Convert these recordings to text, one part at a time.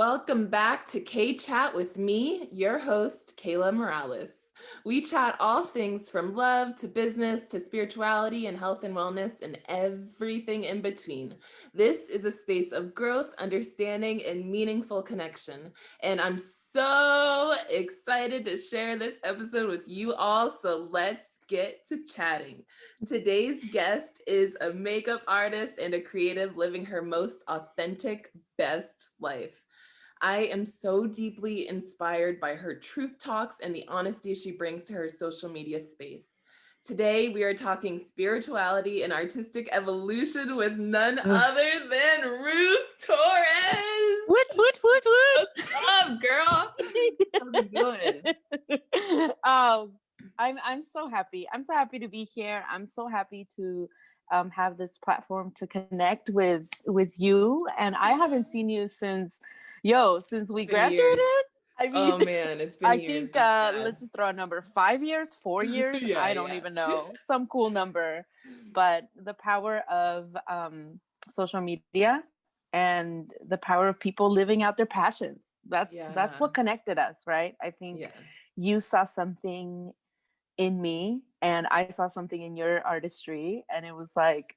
Welcome back to K Chat with me, your host, Kayla Morales. We chat all things from love to business to spirituality and health and wellness and everything in between. This is a space of growth, understanding, and meaningful connection. And I'm so excited to share this episode with you all. So let's get to chatting. Today's guest is a makeup artist and a creative living her most authentic, best life. I am so deeply inspired by her truth talks and the honesty she brings to her social media space. Today, we are talking spirituality and artistic evolution with none Ugh. other than Ruth Torres. What? What's up, girl? How's it going? um, I'm so happy. I'm so happy to be here. I'm so happy to have this platform to connect with you. And I haven't seen you since we It's been years. graduated. I mean, Oh man, it's been I years. think It's sad. let's just throw a number: 5 years, 4 years. Yeah, I don't yeah. even know. Some cool number, but the power of social media and the power of people living out their passions. That's Yeah, what connected us, right? I think yeah. you saw something in me, and I saw something in your artistry, and it was like,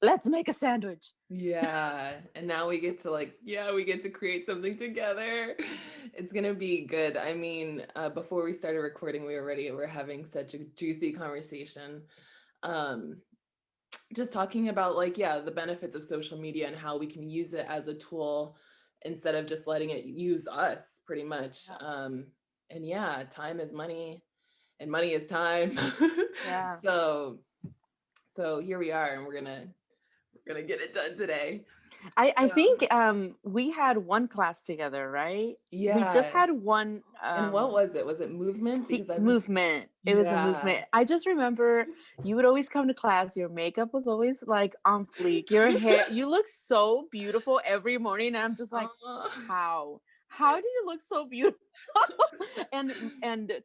let's make a sandwich. Yeah. And now we get to we get to create something together. It's gonna be good. I mean, before we started recording, we're having such a juicy conversation. Um, just talking about the benefits of social media and how we can use it as a tool instead of just letting it use us pretty much. Yeah. And yeah, time is money and money is time. Yeah. so so here we are and we're gonna get it done today. I So think we had one class together, right? We just yeah. had one And what was it? Was it movement? Because I've been movement. It was a yeah. movement. I just remember you would always come to class. Your makeup was always like on fleek. Your hair, you look so beautiful every morning. And I'm just like, Uh, how? How do you look so beautiful? and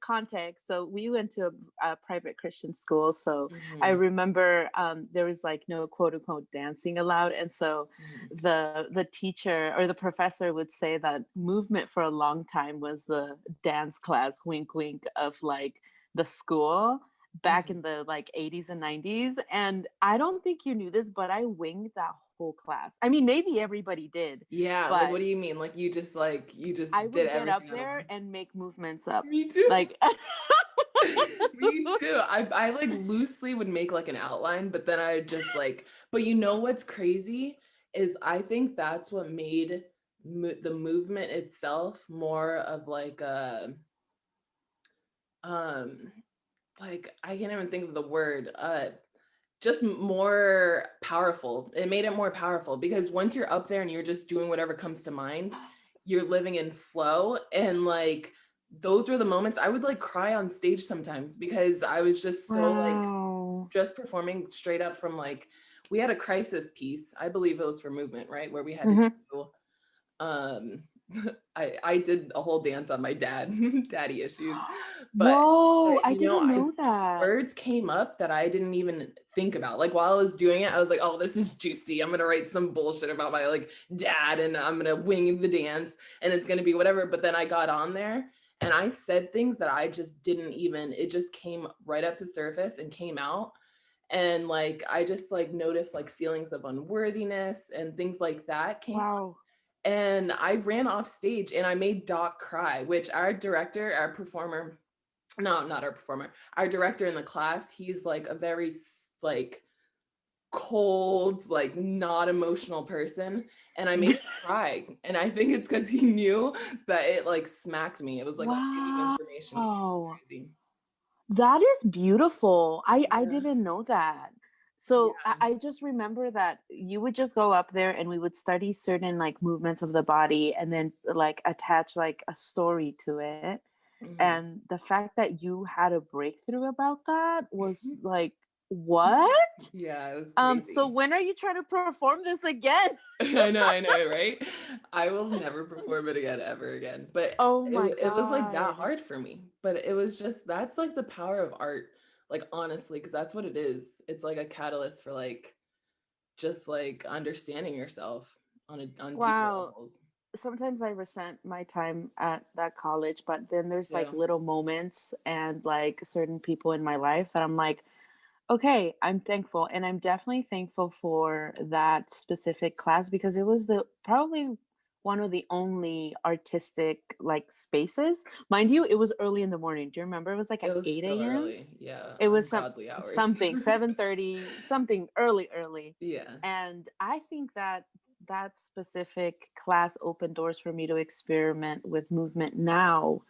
context. So we went to a private Christian school. So I mhm, remember there was like no quote unquote dancing allowed, and so mhm. the teacher or the professor would say that movement for a long time was the dance class, wink wink, of like the school back Mhm. in the like 80s and 90s. And I don't think you knew this, but I winged that whole class. I mean, maybe everybody did, Yeah, like what but do you mean? Like you I just did would get up everything on the there and make movements up. Me too. Like Me too. I like loosely would make like an outline, but then I just but you know what's crazy is I think that's what made the movement itself more of like a um like I can't even think of the word just more powerful. It made it more powerful because once you're up there and you're just doing whatever comes to mind, you're living in flow. And those were the moments I would like cry on stage sometimes because I was just so wow. just performing straight up from we had a crisis piece. I believe it was for movement, right? Where we had to Hmm. do um I did a whole dance on my daddy issues. But Whoa, I you know, didn't I know that. words came up that I didn't even think about. Like while I was doing it, I was like, "Oh, this is juicy. I'm gonna write some bullshit about my dad, and I'm gonna wing the dance, and it's gonna be whatever." But then I got on there, and I said things that I just didn't even. It just came right up to surface and came out, and I just noticed feelings of unworthiness and things like that came. Wow. And I ran off stage and I made Doc cry, which our director, our performer, no, not our performer, our director in the class, he's like a very cold, not emotional person. And I made him cry. And I think it's because he knew that it smacked me. It was like a hit of information. It was Wow. crazy. That is beautiful. I Yeah. didn't know that. So Yeah. I just remember that you would just go up there and we would study certain like movements of the body and then like attach like a story to it. Mhm. And the fact that you had a breakthrough about that was like, what? Yeah, it was So crazy. when are you trying to perform this again? I know, right? I will never perform it again, ever again. But Oh my it was like that God. hard for me. But it was just that's like the power of art, honestly, because that's what it is. It's like a catalyst for just understanding yourself on deeper Wow. levels. sometimes I resent my time at that college, but then there's like Yeah. little moments and like certain people in my life that I'm like, okay, I'm thankful. And I'm definitely thankful for that specific class because it was the probably one of the only artistic like spaces. Mind you, it was early in the morning. Do you remember? It was like It at was 8 so a.m. early. Yeah. It was Ungodly hours. something 7:30, something early. Yeah. And I think that that specific class opened doors for me to experiment with movement now.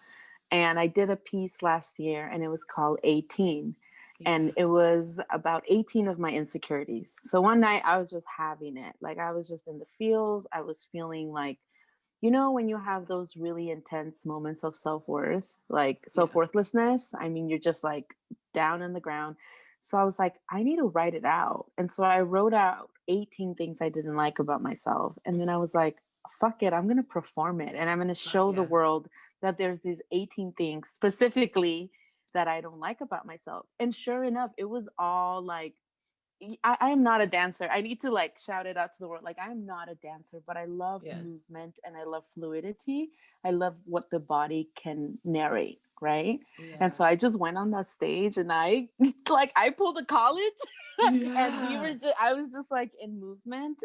And I did a piece last year and it was called 18. Yeah. And it was about 18 of my insecurities. So one night I was just having it. Like I was just in the feels. I was feeling like, you know, when you have those really intense moments of self-worth, like Yeah. self-worthlessness, I mean, you're just like down on the ground. So I was like, I need to write it out. And so I wrote out 18 things I didn't like about myself. And then I was like, fuck it, I'm going to perform it. And I'm going to Fuck show the yeah. world that there's these 18 things specifically that I don't like about myself. And sure enough, it was all like, I am not a dancer. I need to like shout it out to the world. Like, I'm not a dancer, but I love Yeah. movement and I love fluidity. I love what the body can narrate, right? And Yeah. so I just went on that stage and I like I pulled a college and we were Yeah. just I was just like in movement.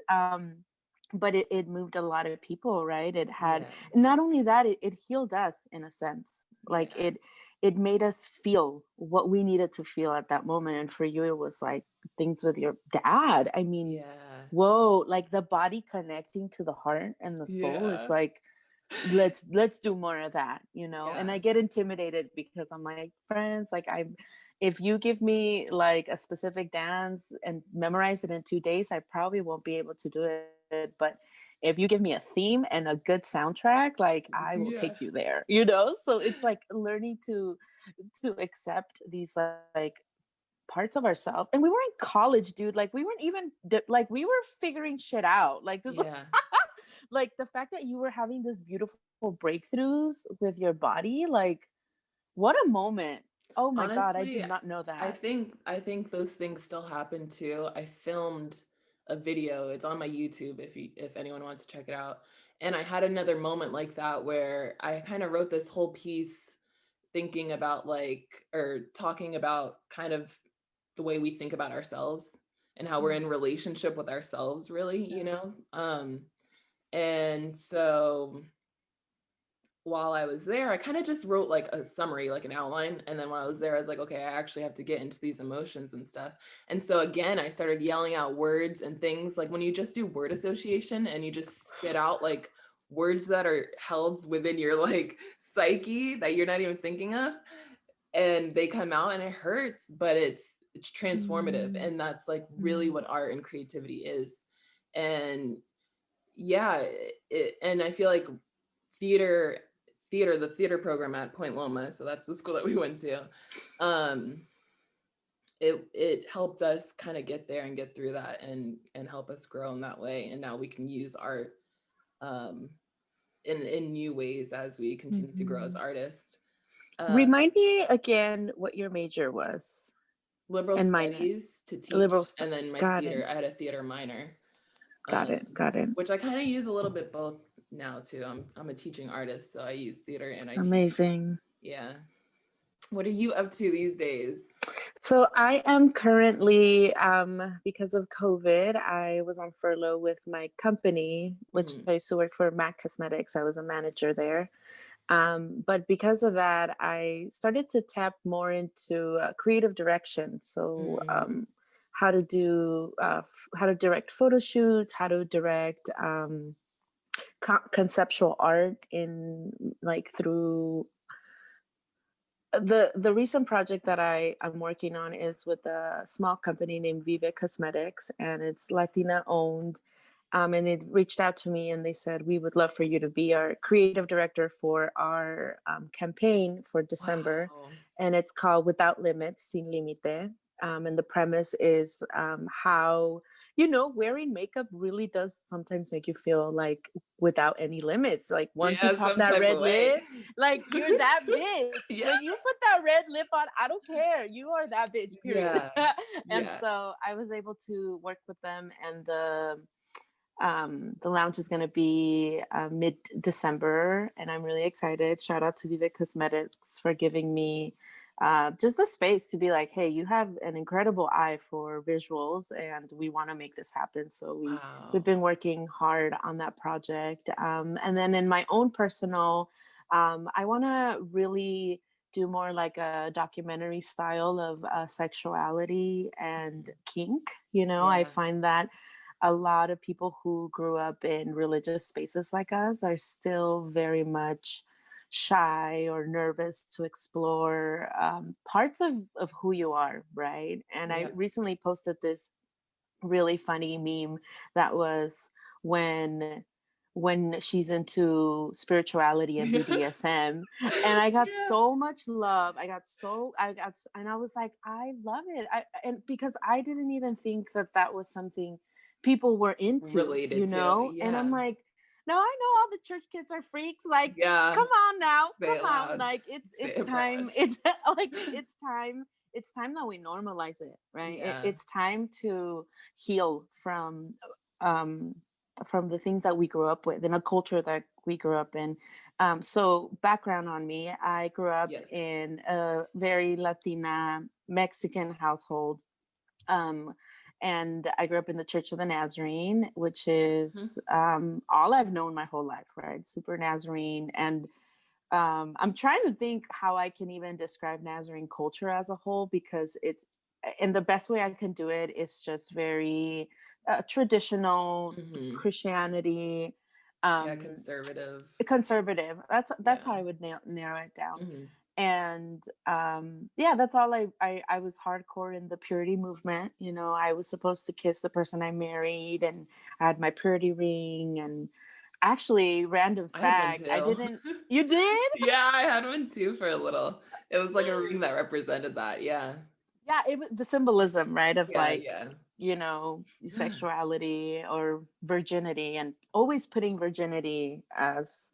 But it moved a lot of people, right? It had Yeah. not only that, it healed us in a sense. Like Yeah. it made us feel what we needed to feel at that moment. And for you, it was like things with your dad. I mean, Yeah. whoa, like the body connecting to the heart and the soul is Yeah. like, let's do more of that, you know. And Yeah. I get intimidated because I'm like, friends, like I'm if you give me like a specific dance and memorize it in 2 days, I probably won't be able to do it. But if you give me a theme and a good soundtrack, like I will Yeah. take you there, you know. So it's like learning to accept these like parts of ourselves. And we were in college, dude. Like we weren't even like we were figuring shit out. Like this Yeah. like the fact that you were having this beautiful breakthroughs with your body, like what a moment. Oh my god, I did Honestly, not know I that. think I think those things still happen too. I filmed a video. It's on my YouTube if anyone wants to check it out. And I had another moment like that where I kind of wrote this whole piece thinking about like or talking about kind of the way we think about ourselves and how we're in Mm, relationship with ourselves really, you yeah. know? And so while I was there, I kind of just wrote like a summary, like an outline. And then while I was there, I was like, okay, I actually have to get into these emotions and stuff. And so again, I started yelling out words and things like when you just do word association and you just spit out like words that are held within your like psyche that you're not even thinking of. And they come out and it hurts, but it's transformative. Mm, And that's like really mm. what art and creativity is. And yeah, and I feel like theater the theater program at Point Loma, so that's the school that we went to. Um, it helped us kind of get there and get through that and help us grow in that way. And now we can use art um, in new ways as we continue to grow as Mhm. artists. Uh, Remind me again what your major was Liberal and minor. studies to Liberal teach, stuff. and then my Got it. theater. I had a theater minor, Got it. Got it. which I kind of use a little bit both now too. I'm a teaching artist, so I use theater and I teach. Amazing. Yeah. What are you up to these days? So I am currently, because of COVID, I was on furlough with my company, which I Mhm. used to work for Mac Cosmetics. I was a manager there. But because of that, I started to tap more into creative direction. So Mm. how to direct photo shoots, how to direct conceptual art in like through the recent project that I'm working on is with a small company named Vive Cosmetics, and it's Latina owned. And they reached out to me and they said, we would love for you to be our creative director for our campaign for December. Wow. And it's called Without Limits, Sin Límite. And the premise is how, you know, wearing makeup really does sometimes make you feel like without any limits. Like once you Yeah, pop some that type red of way. lip, like you're that bitch. Yeah. When you put that red lip on, I don't care. You are that bitch, period. Yeah. And Yeah. so I was able to work with them, and the The launch is going to be mid-December, and I'm really excited. Shout out to Vive Cosmetics for giving me just the space to be like, hey, you have an incredible eye for visuals, and we want to make this happen. So we've Wow. been working hard on that project. And then in my own personal, I want to really do more like a documentary style of sexuality and kink. You know, I Yeah. find that a lot of people who grew up in religious spaces like us are still very much shy or nervous to explore parts of who you are, right? And I Yeah. recently posted this really funny meme that was when she's into spirituality and BDSM, and I got Yeah. so much love. And I was like, I love it. And because I didn't even think that that was something people were into, Related to. and I'm Yeah. like, no, I know all the church kids are freaks. Like, Yeah. come on now, Say come it on. loud. Like, Say it's it proud. time. It's like it's time. It's time that we normalize it, right? Yeah. It's time to heal um, from the things that we grew up with in a culture that we grew up in. So background on me, I grew up Yes. in a very Latina Mexican household. Um, and I grew up in the Church of the Nazarene, which Mhm. is all I've known my whole life, right? Super Nazarene. And I'm trying to think how I can even describe Nazarene culture as a whole, because it's, and the best way I can do it is just very traditional Mhm. Christianity, Yeah, um, conservative. conservative. That's how Yeah. I would narrow it down. Mhm. And yeah, that's all. I was hardcore in the purity movement. You know, I was supposed to kiss the person I married, and I had my purity ring. And actually, random I had one fact, I too. didn't. You did? Yeah, I had one too for a little. It was like a ring that represented that. Yeah. Yeah, it was the symbolism, right? Of Yeah, like, yeah. sexuality or virginity, and always putting virginity as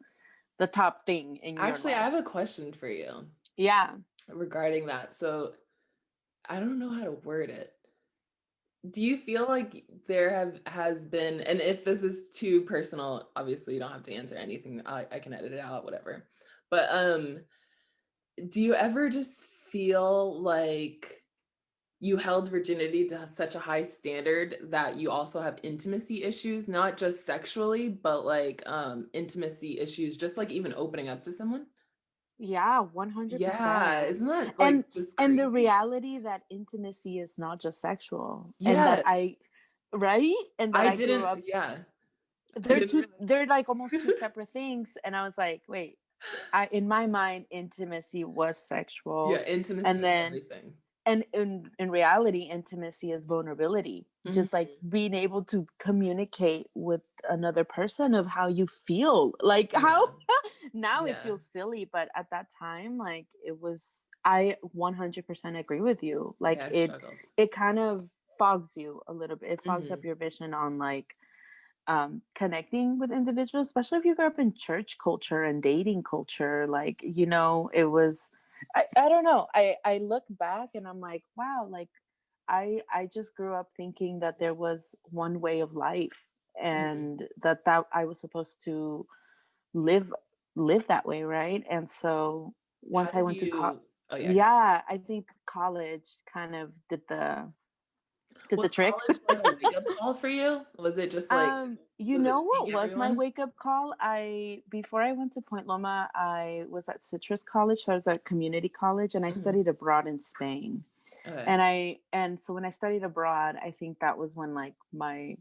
the top thing in your Actually, I life. have a question for you Yeah. regarding that. So, I don't know how to word it. Do you feel like there have has been, and if this is too personal, obviously you don't have to answer anything. I can edit it out, whatever. But do you ever just feel like you held virginity to such a high standard that you also have intimacy issues, not just sexually, but like intimacy issues, just like even opening up to someone? Yeah, Yeah, 100%. isn't that And like just the crazy? reality that intimacy is not just sexual, and that Yes. I right? And that I I grew didn't, up, yeah. I didn't really. they're like almost two separate things, and I was like, wait, I in my mind intimacy was Yeah, sexual, intimacy and is then everything. and in reality intimacy is vulnerability, just like Mhm. being able to communicate with another person of how you feel, like how Yeah, now it yeah, feels silly, but at that time, like, it was, I 100% agree with you, like yeah, I struggled. it kind of fogs you a little bit, it fogs up Mhm. your vision on like connecting with individuals, especially if you grew up in church culture and dating culture. Like, it was, I don't know. I look back and I'm like, wow, like I just grew up thinking that there was one way of life, Mhm. and that I was supposed to live that way, right? And so How once I did went to you Oh, yeah, go ahead. yeah, I think college kind of did the Was trick. college like a wake-up call for you? Was it just like You was know it what seeing was my everyone? wake up call? Before I went to Point Loma, I was at Citrus College. So I was at community college, and I Mhm. studied abroad in Spain. Okay. And so when I studied abroad, I think that was when like my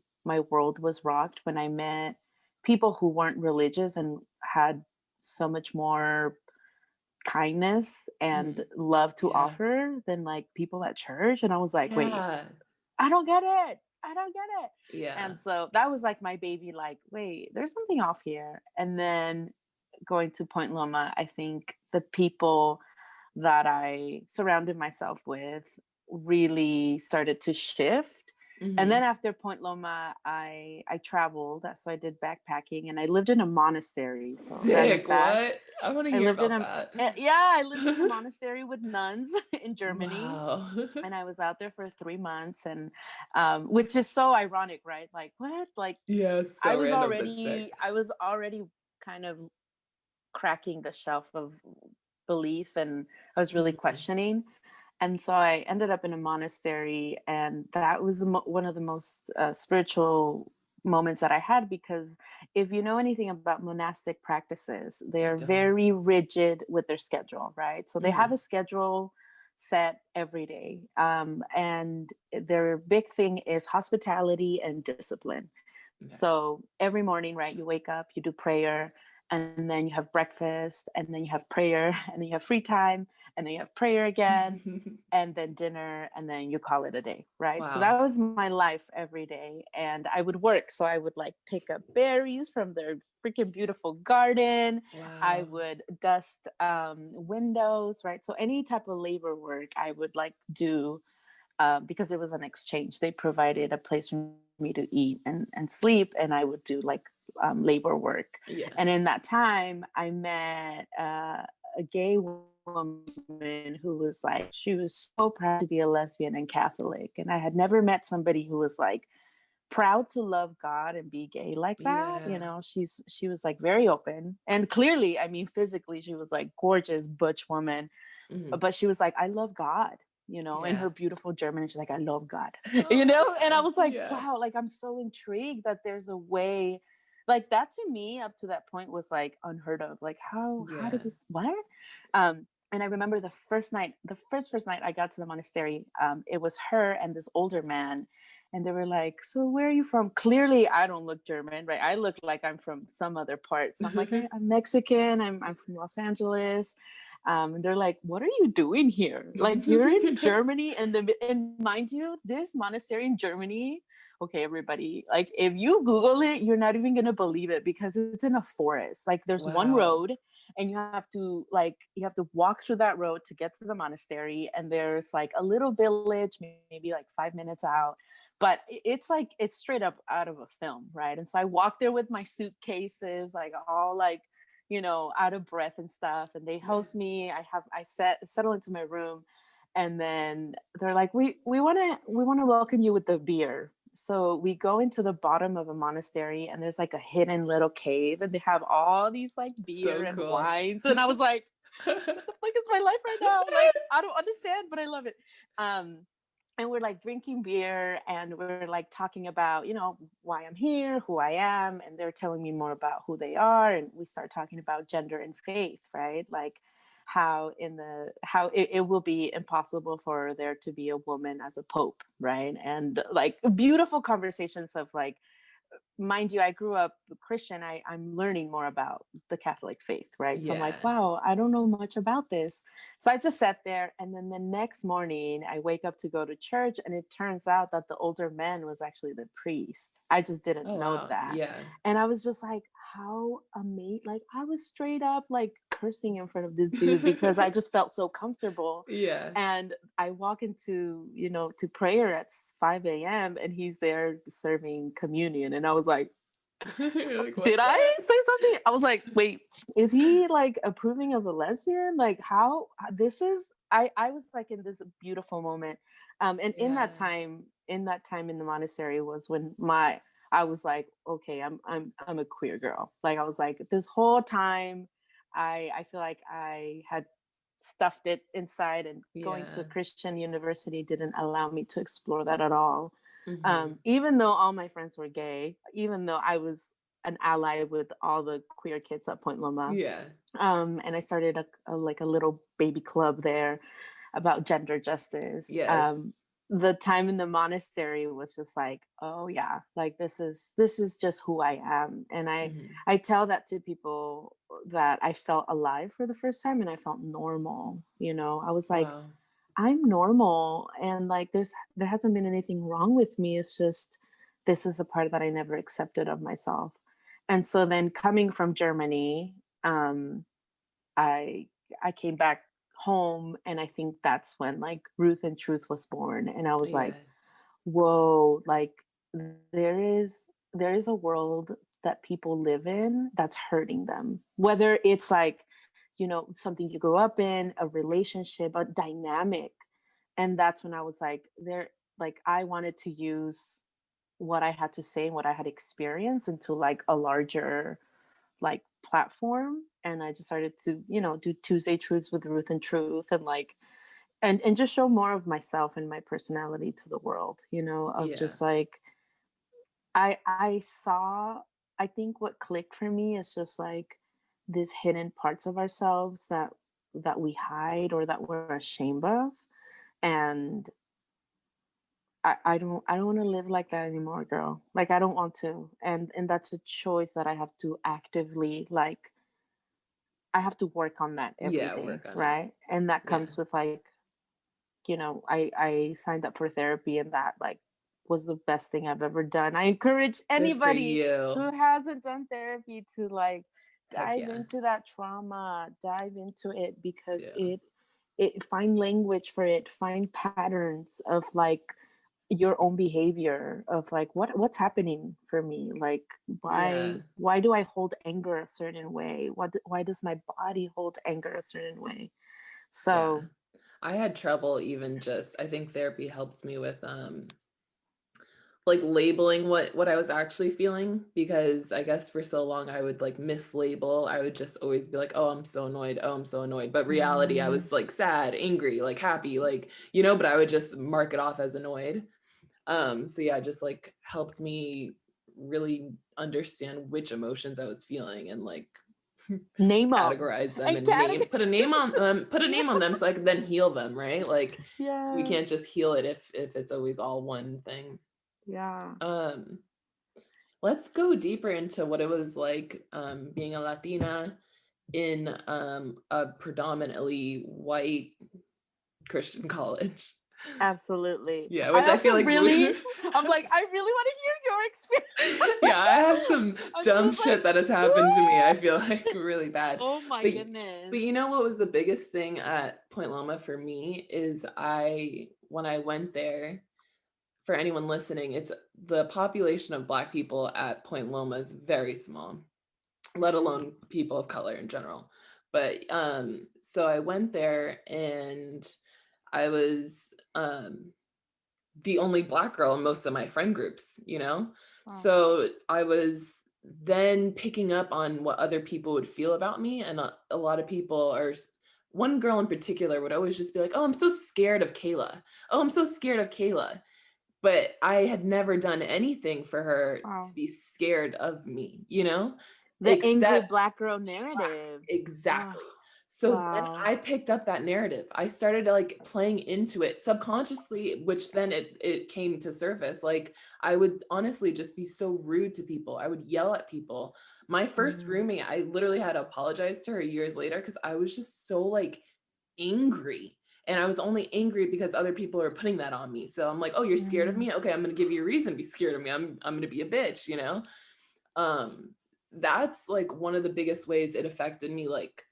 world was rocked, when I met people who weren't religious and had so much more kindness and Mhm. love to Yeah. offer than like people at church. And I was like, wait, Yeah. I don't get it. I don't get it. Yeah. And so that was like my baby, like, wait, there's something off here. And then going to Point Loma, I think the people that I surrounded myself with really started to shift. And then Mhm. after Point Loma, I traveled. So I did backpacking, and I lived in a monastery. So that in Sick. fact, What? I want to I hear lived in about a that. yeah, I lived in a monastery with nuns in Germany, Wow. and I was out there for 3 months, and which is so ironic, right? Like what? Like Yeah, so random but sick. I was already kind of cracking the shelf of belief, and I was really Mhm. questioning. And so I ended up in a monastery, and that was one of the most spiritual moments that I had, because if you know anything about monastic practices, I they're don't. very rigid with their schedule, right? So they have Mhm. a schedule set every day, and their big thing is hospitality and discipline. Okay. So every morning, right, you wake up, you do prayer, and then you have breakfast, and then you have prayer, and then you have free time, and then you have prayer again, and then dinner, and then you call it a day, right? So Wow. that was my life every day. And I would work. So I would like pick up berries from their freaking beautiful garden. I Wow. would dust windows, right? So any type of labor work I would like do, because it was an exchange. They provided a place for me to eat and sleep, and I would do like labor work. Yeah. And in that time, I met a gay woman who was like, she was so proud to be a lesbian and Catholic. And I had never met somebody who was like proud to love God and be gay like that. You Yeah. know, she was like very open. And clearly, I mean, physically, she was like gorgeous butch woman, Mhm. but she was like, I love God, you know, in Yeah. her beautiful German. She's like, I love God, you know? And I Oh, was like, yeah. wow, like I'm so intrigued that there's a way like that. To me, up to that point, was like unheard of. Like, how does Yeah. this, what? And I remember the first night I got to the monastery, it was her and this older man. And they were like, so where are you from? Clearly, I don't look German, right? I look like I'm from some other part. So I'm like, hey, I'm Mexican. I'm from Los Angeles. And they're like, what are you doing here? Like, you're in Germany, and mind you, this monastery in Germany, okay, everybody, like if you Google it, you're not even gonna believe it, because it's in a forest. Like there's one Wow. road, and you have to walk through that road to get to the monastery, and there's like a little village, maybe like 5 minutes out, but it's like it's straight up out of a film, right? And so I walked there with my suitcases, like all like, you know, out of breath and stuff, and they host me. I settle into my room, and then they're like, we want to welcome you with the beer. So we go into the bottom of a monastery, and there's like a hidden little cave, and they have all these like beer So and cool. wines, and I was like, what the fuck is my life right now? Like, I don't understand, but I love it. um and we're like drinking beer, and we're like talking about, you know, why I'm here, who I am, and they're telling me more about who they are, and we start talking about gender and faith, right? Like how it will be impossible for there to be a woman as a pope, right? And like beautiful conversations of like, mind you, I grew up Christian. I'm learning more about the Catholic faith, right? So I'm like, Yeah. wow, I don't know much about this. So I just sat there, and then the next morning I wake up to go to church, and it turns out that the older man was actually the priest. I just didn't Oh, know wow. that. Yeah. And I was just like, how amazing. Like I was straight up like cursing in front of this dude because I just felt so comfortable. Yeah. And I walk into, you know, to prayer at 5 a.m. and he's there serving communion. And I was like, You're like, did what's I up? say something? I was like, wait, is he like approving of a lesbian? Like how this is, I was like in this beautiful moment. And Yeah. in that time in the monastery was when my, I was like, okay, I'm a queer girl. Like I was like, this whole time, I feel like I had stuffed it inside, and going to a Yeah. Christian university didn't allow me to explore that at all. Hmm. Even though all my friends were gay, even though I was an ally with all the queer kids at Point Loma, Yeah. and I started like a little baby club there about gender justice. Yes. The time in the monastery was just like, oh yeah, like this is just who I am, and Hmm. I tell that to people, that I felt alive for the first time, and I felt normal. You know, I was like, Wow. I'm normal, and like there hasn't been anything wrong with me. It's just this is a part that I never accepted of myself. And so then coming from Germany, um, I I came back home, and I think that's when like Ruth and Truth was born, and I was like, Yeah. whoa, like there is a world that people live in that's hurting them. Whether it's like, something you grew up in, a relationship, a dynamic. And that's when I was like, I wanted to use what I had to say and what I had experienced into like a larger like platform. And I just started to, do Tuesday Truths with Ruth and Truth, and like and just show more of myself and my personality to the world, of Yeah. just like I think what clicked for me is just like these hidden parts of ourselves that we hide or that we're ashamed of. And I don't want to live like that anymore, girl. Like I don't want to. And that's a choice that I have to actively, like, I have to work on that every Yeah, day, work on it. right? And that Yeah. comes with like, I signed up for therapy, and that like was the best thing I've ever done. I encourage Good for anybody you. who hasn't done therapy to like Heck dive yeah. into that trauma, dive into it, because Too. it find language for it, find patterns of like your own behavior of like what's happening for me, like Yeah. why do I hold anger a certain way, why does my body hold anger a certain way. Yeah. So I had trouble even just I think therapy helped me with like labeling what I was actually feeling, because I guess for so long I would like mislabel. I would just always be like, "Oh, I'm so annoyed. Oh, I'm so annoyed." But reality, I mm, was like sad, angry, like happy, like, but I would just mark it off as annoyed. So yeah, just like helped me really understand which emotions I was feeling and like name them categorize them and and category. put a Yeah, name on them so I could then heal them, right? Like we yeah, can't just heal it if it's always all one thing. yeah, Um, let's go deeper into what it was like being a Latina in a predominantly white Christian college. absolutely. Yeah, I which I also feel like really, I'm like, I really want to hear your yeah, I have experience. some I'm dumb just like, shit that has happened to me. I feel like really bad. oh my But goodness. but you know what was the biggest thing at Point Loma for me is when I went there, for anyone listening, it's the population of Black people at Point Loma is very small, let alone people of color in general. But so I went there and I was the only Black girl in most of my friend groups. Wow. So I was then picking up on what other people would feel about me. And a lot of people one girl in particular would always just be like, "Oh, I'm so scared of Kayla. Oh, I'm so scared of Kayla." But I had never done anything for her to Wow. be scared of me, The angry except Black girl narrative. Oh, exactly. So then wow. I picked up that narrative. I started like playing into it subconsciously, which then it came to surface. Like I would honestly just be so rude to people. I would yell at people. My first Mm, roommate, I literally had to apologize to her years later because I was just so like angry. And I was only angry because other people are putting that on me. So I'm like, "Oh, you're scared of mm, me? Okay, I'm gonna give you a reason to be scared of me. I'm gonna be a bitch. um that's like one of the biggest ways it affected me, like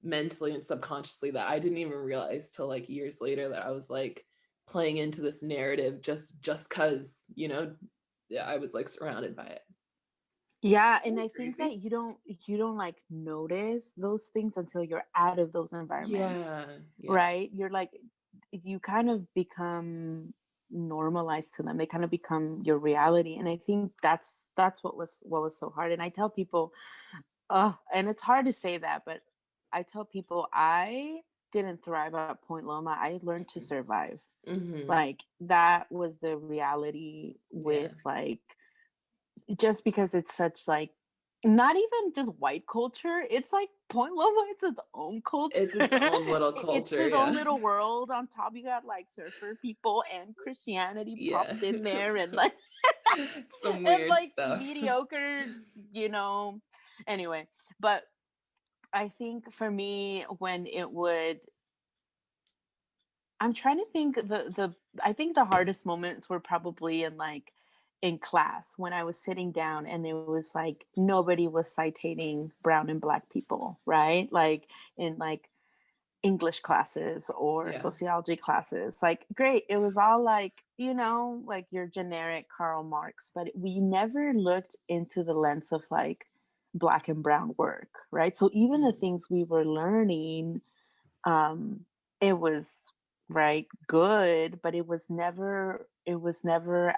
mentally and subconsciously, that I didn't even realize till like years later, that I was like playing into this narrative just cuz yeah, I was like surrounded by it. yeah, and Isn't I it think that crazy? you don't like notice those things until you're out of those environments, Yeah, yeah, right? You're like, you kind of become normalized to them. They kind of become your reality. And I think that's what was so hard. And I tell people, and it's hard to say that, but I tell people I didn't thrive at Point Loma. I learned to survive. mm-hmm. Like that was the reality Yeah, with like, just because it's such like not even just white culture, it's like Point Loma, it's its own culture. it's its own little It's culture. its own Yeah. little world. On top you got like surfer people and Christianity Yeah. popped in there, and like Some and weird like stuff. mediocre, you know anyway. But I think for me, when it would I'm trying to think, the I think the hardest moments were probably in class, when I was sitting down and it was like nobody was citating brown and black people, right? Like in like English classes or Yeah. sociology classes. Like, great. It was all like, like your generic Karl Marx, but we never looked into the lens of like Black and brown work, right? So even the Mm. things we were learning, it was right good, but it was never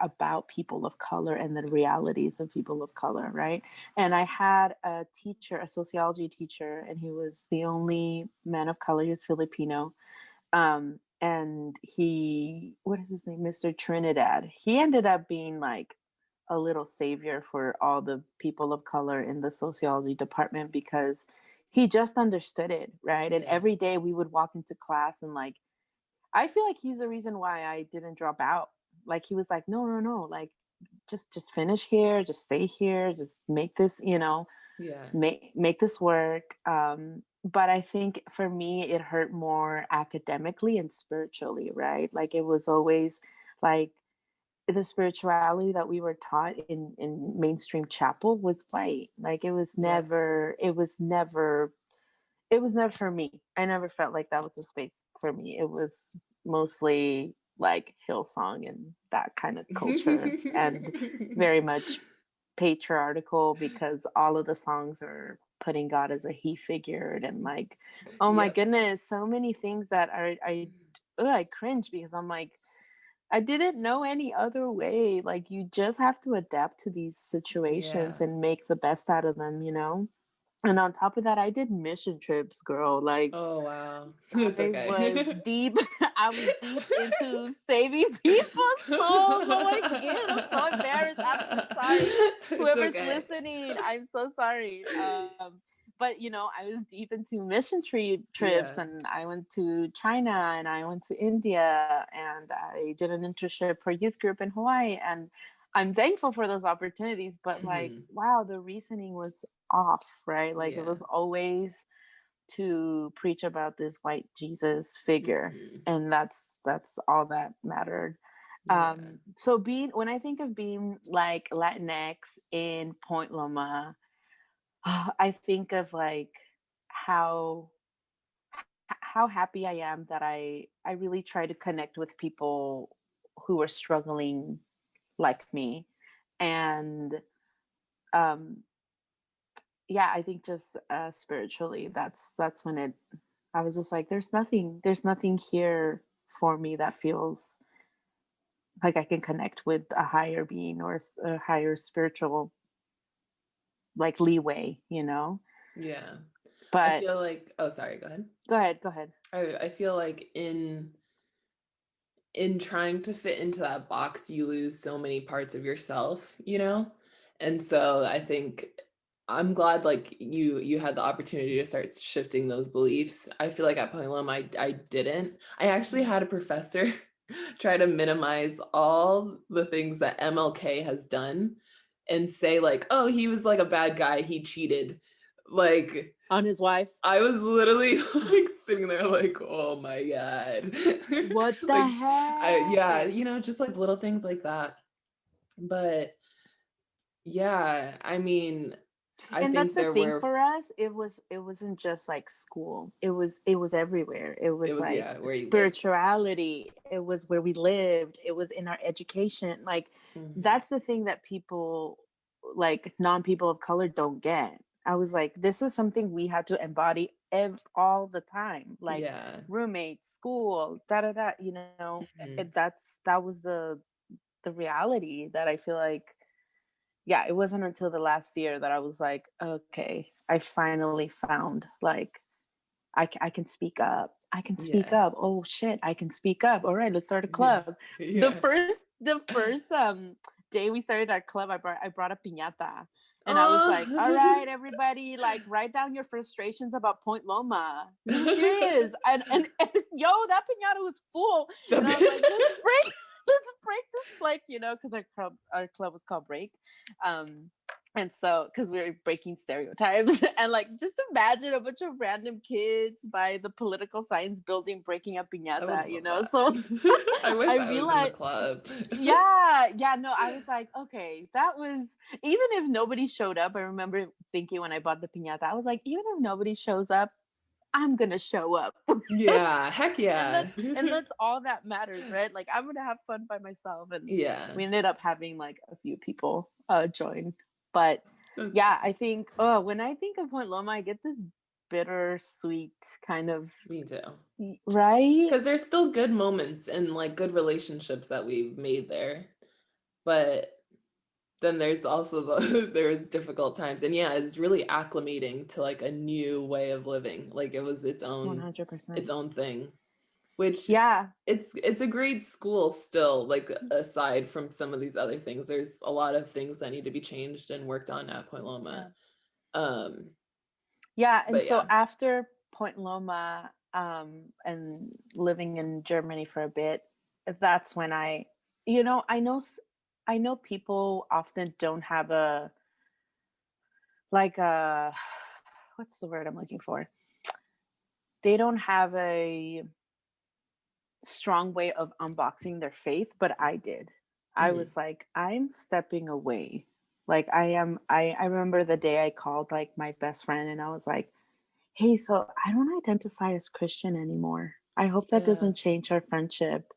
about people of color and the realities of people of color, right? And I had a teacher, a sociology teacher, and he was the only man of color. He was Filipino. And what is his name, Mr. Trinidad, he ended up being like a little savior for all the people of color in the sociology department, because he just understood it, right? And Yeah. every day we would walk into class, and like, I feel like he's the reason why I didn't drop out. Like, he was like, no, no, no, like, just finish here, just stay here, just make this, Yeah. make this work. But I think for me it hurt more academically and spiritually, right? Like, it was always like the spirituality that we were taught in mainstream chapel was white. Like, Yep. it was never for me. I never felt like that was a space for me. It was mostly like Hillsong and that kind of culture, and very much patriarchal, because all of the songs are putting God as a he figured, and like, oh my Yep. goodness, so many things that I cringe, because I'm like, I didn't know any other way. Like, you just have to adapt to these situations Yeah. and make the best out of them. And on top of that, I did mission trips, girl. Like, Oh wow. It's I was okay. deep. I was deep into saving people's souls. Oh my god, I'm so embarrassed. I'm so sorry. It's Whoever's okay. listening, I'm so sorry. But I was deep into mission trips, Yeah. and I went to China, and I went to India, and I did an internship for youth group in Hawaii, and I'm thankful for those opportunities. But like, Mhm. wow, the reasoning was off, right? Like, it Yeah. was always to preach about this white Jesus figure, Mhm. and that's all that mattered. Yeah. So being when I think of being like Latinx in Point Loma, I think of like how how happy I am that I really try to connect with people who are struggling like me. And um yeah, I think just spiritually, that's when it I was just like, there's nothing here for me that feels like I can connect with a higher being, or a higher spiritual like leeway. Yeah. I But feel like, oh sorry, go ahead. go ahead. I feel like in trying to fit into that box, you lose so many parts of yourself, you know? And so I think I'm glad like you had the opportunity to start shifting those beliefs. I feel like at Palom I didn't. I actually had a professor try to minimize all the things that MLK has done and say like, "Oh, he was like a bad guy, he cheated." Like On his wife. I was literally like sitting there like, oh my God. What the Like yeah, heck? just like little things like that. But yeah, I mean, I And that's think the there thing were for us. It wasn't just like school. It was everywhere. It it was was like yeah, where you lived. spirituality. It was where we lived. It was in our education. Like, Mhm. that's the thing that people, like non-people of color, don't get. I was like, this is something we had to embody all the time. Like, Yeah. roommates, school, da da da. Mhm. That was the reality that I feel like, yeah, it wasn't until the last year that I was like, okay, I finally found like I can speak up. I can speak Yeah. up. Oh shit, I can speak up. All right, let's start a Yeah. club. The Yeah. first day we started our club, I brought a piñata. And I was like, all Oh. right, everybody, like, write down your frustrations about Point Loma. This is serious. And yo, that piñata was full. And I was like, let's break, let's break this, like, because our club was called Break. Um, and so, because we were breaking stereotypes, and like, just imagine a bunch of random kids by the political science building breaking up I would piñata, love that. So I wish I I was in the realized, club. yeah, yeah, no, I was like, okay, that was, even if nobody showed up, I remember thinking when I bought the piñata, I was like, even if nobody shows up, I'm gonna show up. Yeah, heck and yeah. that's all that matters, right? Like I'm gonna have fun by myself. And Yeah. we ended up having like a few people join. But That's yeah, I think when I think of Point Loma, I get this bittersweet kind of, me too. right? Because there's still good moments and like good relationships that we've made there. But then there's also there's difficult times. And yeah, it's really acclimating to like a new way of living. Like it was its own 100%. thing, which Yeah. it's a great school still, like aside from some of these other things. There's a lot of things that need to be changed and worked on at Point Yeah. Loma. Um, Yeah. And but so yeah. after Point Loma, and living in Germany for a bit, that's when I know people often don't have a, like a, what's the word I'm looking for? They don't have a strong way of unboxing their faith, but I did. I Mhm. was like, I'm stepping away. Like I remember the day I called like my best friend and I was like, hey, so I don't identify as Christian anymore. I hope that Yeah, doesn't change our friendship.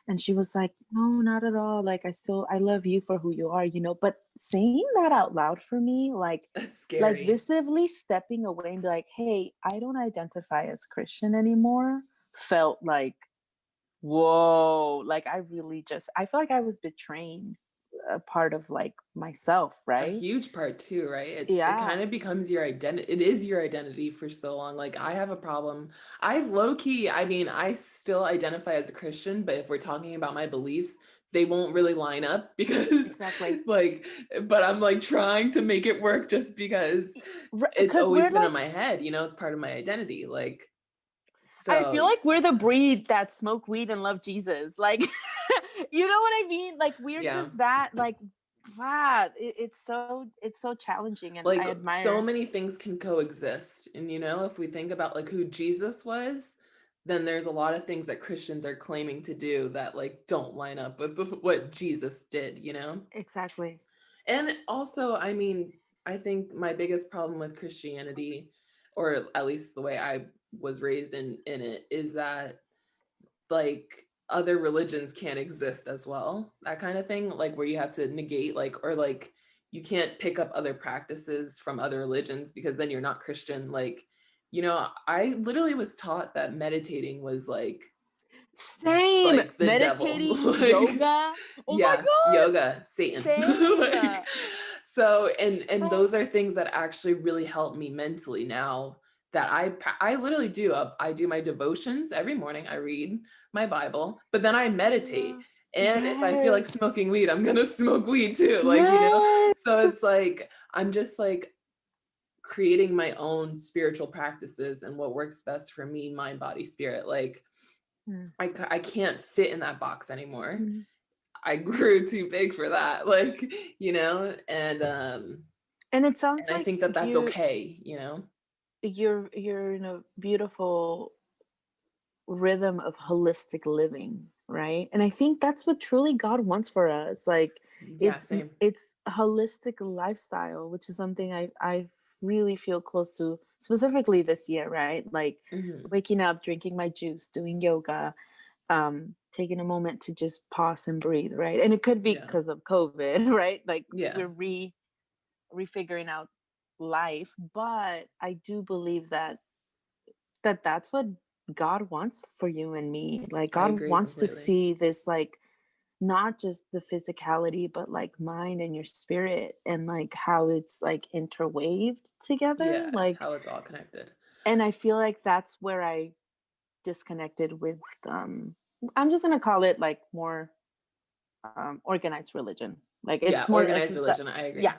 And she was like, no, not at all. Like I love you for who you are, But saying that out loud for me, that's like scary. visibly stepping away and be like, hey, I don't identify as Christian anymore, felt like, whoa, like I feel like I was betraying a part of like myself, A right? huge part too, right? It kind Yeah, of becomes your identity. It is your identity for so long. Like I have a problem. I low key, I mean, I still identify as a Christian, but if we're talking about my beliefs, they won't really line up because exactly. like, but I'm like trying to make it work just because it's Because always we're been in like, my head, it's part of my identity. Like, I so feel like we're the breed that smoke weed and love Jesus. Like, you know what I mean? Like, we're yeah. just that, like, wow, it's so challenging. And Like I so admire, many things can coexist. And if we think about like who Jesus was, then there's a lot of things that Christians are claiming to do that like don't line up with what Jesus did. exactly. And also, I mean, I think my biggest problem with Christianity, or at least the way I was raised in it, is that like other religions can't exist as well, that kind of thing, like where you have to negate like, or like you can't pick up other practices from other religions because then you're not Christian. Like, I literally was taught that meditating was Same. like the devil. Meditating, Like, yoga. Oh my yeah, God. yoga, Satan. Same. Like, so and Oh, those are things that actually really help me mentally now, that I literally do. I do my devotions every morning. I read my Bible, but then I meditate. yeah. And if I feel like Yes. smoking weed, I'm gonna smoke weed too. Like. So Yes. it's like I'm just like creating my own spiritual practices and what works best for me, mind, body, spirit. Like Mm. I can't fit in that box anymore. Mm. I grew too big for that. Like, And it and sounds I like think that that's okay. you're in a beautiful rhythm of holistic living, right? And I think that's what truly God wants for us. Like Yeah, same. it's a holistic lifestyle, which is something I really feel close to, specifically this year, right? Like Hmm. waking up, drinking my juice, doing yoga, taking a moment to just pause and breathe, right? And it could be Yeah. because of COVID, right? Like Yeah. we're refiguring out life, but I do believe that's what God wants for you and me. Like I God agree wants to completely. see this, like not just the physicality, but like mind and your spirit, and like how it's like interwaved together. Yeah, Like, how it's all connected. and I feel like that's where I disconnected with I'm just gonna call it like more organized religion. Like Yeah, it's more organized religion, I yeah, agree. Yeah.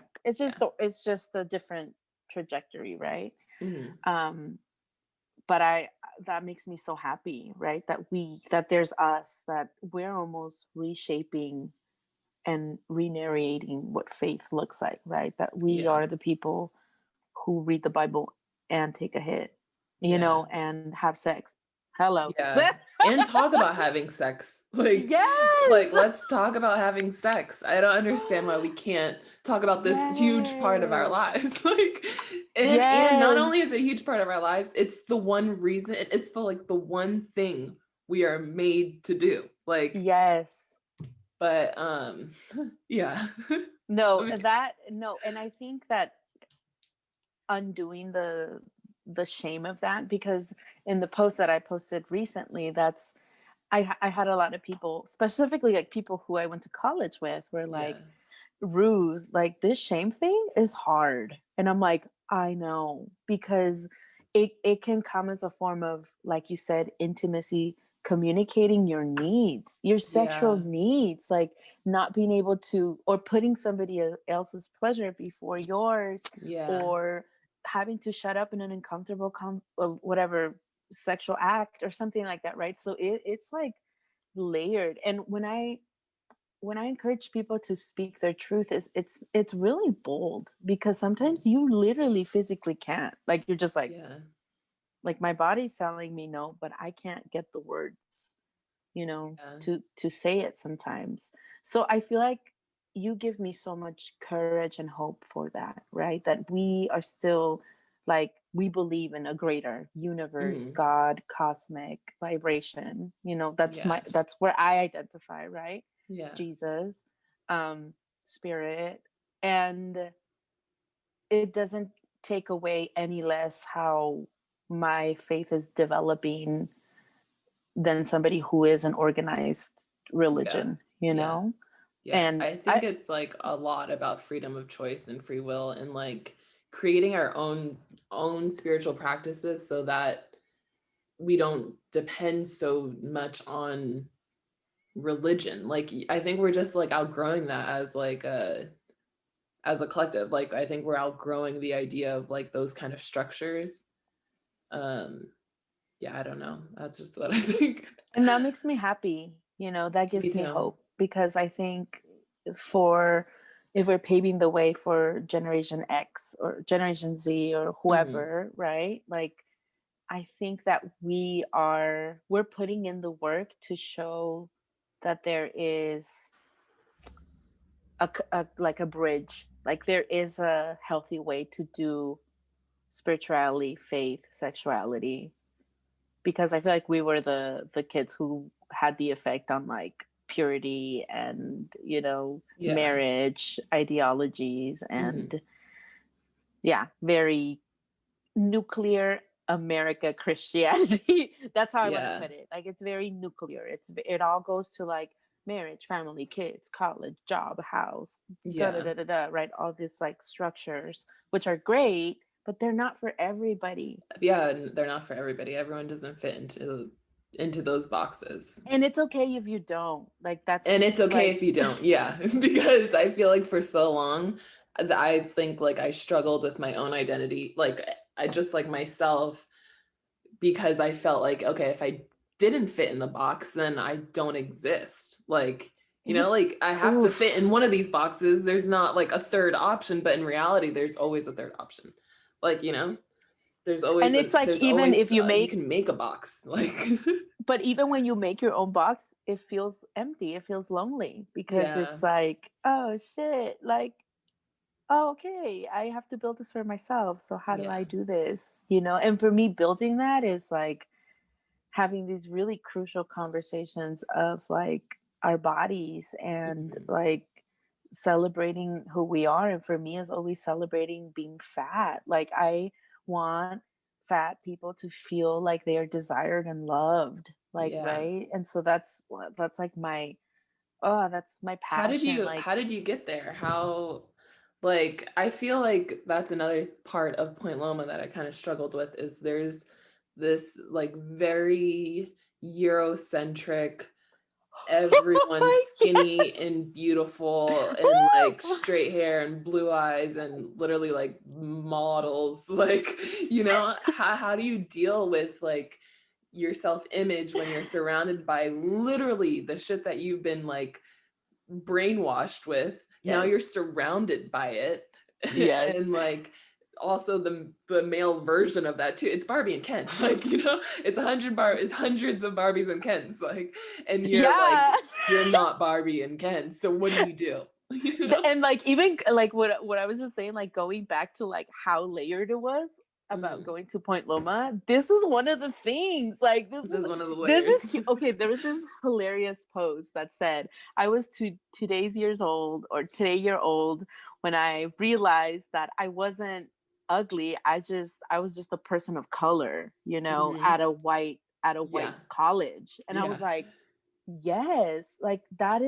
it's just a different trajectory, right? Hmm. um but I that makes me so happy, right? That there's us, that we're almost reshaping and re-narrating what faith looks like, right? That we Yeah. are the people who read the Bible and take a hit, Yeah. and have sex, Hello. Yeah. And talk about having sex. Like, Yes. let's talk about having sex. I don't understand why we can't talk about this huge part of our Yes. lives. Like, and not only Yes. is it a huge part of our lives, it's the one reason, it's the one thing we are made to do. Like, Yes. but yeah. No, I mean, no, and I think that undoing the shame of that, because in the post that I posted recently, that's I had a lot of people, specifically like people who I went to college with, were yeah. like, Ruth, like this shame thing is hard. And I'm like, I know, because it can come as a form of, like you said, intimacy, communicating your needs, your sexual Yeah. needs, like not being able to, or putting somebody else's pleasure before yours, Yeah. or having to shut up in an uncomfortable whatever sexual act or something like that, right? So it's like layered. And when I encourage people to speak their truth, is it's really bold, because Mm. sometimes you literally physically can't, like you're just Yeah. like my body's telling me no, but I can't get the words, Yeah. to say it sometimes. So I feel like you give me so much courage and hope for that, right? That we are still, like, we believe in a greater universe, Mhm. God, cosmic vibration. Yeah. That's where I identify, right? Yeah. Jesus, spirit. And it doesn't take away any less how my faith is developing than somebody who is an organized Yeah. religion, Yeah. Yeah. And I think it's like a lot about freedom of choice and free will, and like creating our own spiritual practices so that we don't depend so much on religion. Like, I think we're just like outgrowing that as a collective. Like, I think we're outgrowing the idea of like those kind of structures. Um yeah, I don't know. That's just what I think. and that makes me happy. That Me gives me too. hope, because I think, for if we're paving the way for Generation X or Generation Z or Mhm. whoever, right? Like, I think that we're putting in the work to show that there is like a bridge, like there is a healthy way to do spirituality, faith, sexuality, because I feel like we were the kids who had the effect on, like, purity and, Yeah. marriage ideologies, Mhm. and yeah, very nuclear America Christianity. That's how I want to Yeah. put it. Like, it's very nuclear. It all goes to, like, marriage, family, kids, college, job, house, da da Yeah. da da da. Right, all these, like, structures, which are great, but they're not for everybody. Yeah, and they're not for everybody. Everyone doesn't fit into those boxes. And it's okay if you don't. Like, that's And it's okay like, if you don't. Yeah, because I feel like for so long I think like I struggled with my own identity. Like, I just like myself, because I felt like, okay, if I didn't fit in the box, then I don't exist. Like, like I have to fit oof. in one of these boxes. There's not like a third option, but in reality, there's always a third option. Like, And it's like, there's even always if you you make, can make a box. Like, but even when you make your own box, it feels empty. It feels lonely, because yeah, it's like, oh shit, like, oh, okay, I have to build this for myself. So how do yeah, I do this? And for me, building that is like having these really crucial conversations of, like, our bodies, and, mhm, like, celebrating who we are. And for me, is always celebrating being fat. Like, I want fat people to feel like they are desired and loved, like, yeah. right? And so that's like my, oh, that's my passion, like. How did you get there? Like, I feel like that's another part of Point Loma that I kind of struggled with, is there's this like very Eurocentric, everyone's Oh skinny yes. and beautiful and like straight hair and blue eyes and literally like models. Like, how do you deal with like your self-image when you're surrounded by literally the shit that you've been like brainwashed with? Now Yes. you're surrounded by it. Yes. And like, also the male version of that too. It's Barbie and Ken. Like, it's hundreds of Barbies and Kens. Like, and you're like, Yeah. you're not Barbie and Ken. So what do you do? And like, even like what I was just saying, like going back to like how layered it was about Mm. going to Point Loma, this is one of the things. Like This is one of the this layers. is okay. There was this hilarious post that said, I was today's years old, or today year old, when I realized that I wasn't ugly. I was just a person of color, Mhm. at a white Yeah. college. And I was Yeah. like, yes, like that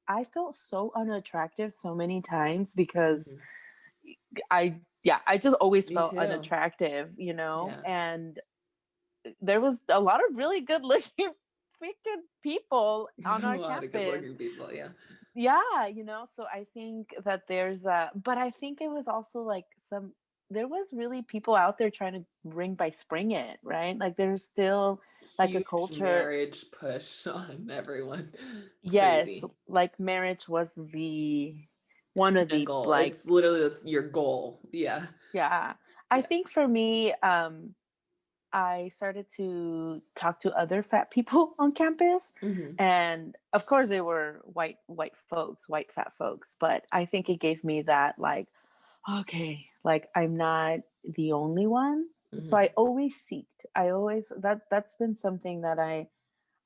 I felt so unattractive so many times because Mhm. I just always Me felt too. unattractive, Yeah. and there was a lot of really good looking freaking people on A our lot of good campus. looking people. Yeah. Yeah, so I think that there's but I think it was also like there was really people out there trying to ring by spring it, right? Like there's still like a Huge culture. marriage push on everyone. It's Yes, crazy. like marriage was one of The the goal. like, It's literally your goal. Yeah. yeah. I Yeah. think for me, I started to talk to other fat people on campus, Hmm. and of course they were white fat folks, but I think it gave me that like, okay, like I'm not the only one. So Hmm. I always seeked. I always that's been something that I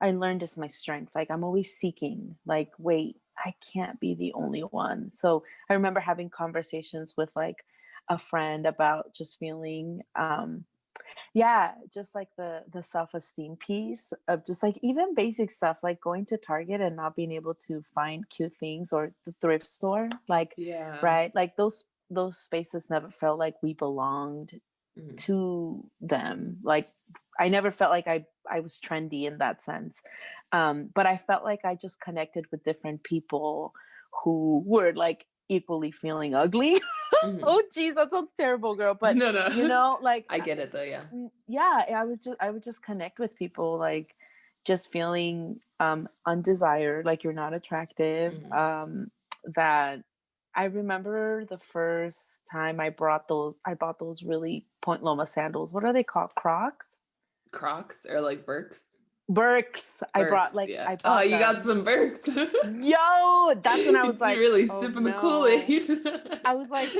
learned is my strength. Like I'm always seeking, like, wait, I can't be the only one. So I remember having conversations with like a friend about just feeling yeah, just like the self-esteem piece of just like even basic stuff like going to Target and not being able to find cute things, or the thrift store, like, Yeah. right? Like those spaces never felt like we belonged Hmm. to them. Like I never felt like I was trendy in that sense. But I felt like I just connected with different people who were like equally feeling ugly. Hmm. Oh geez, that sounds terrible, girl. But No, no. like I get it though. Yeah. yeah, I would just connect with people like just feeling undesired, like you're not attractive. Hmm. That I remember the first time I bought those really Point Loma sandals. What are they called? Crocs? Crocs or like Birks. Birks. Birks. Yeah. I Oh, bought you got them. some Birks. Yo, that's when I was You're like, really oh sipping the no. Kool-Aid. I was like,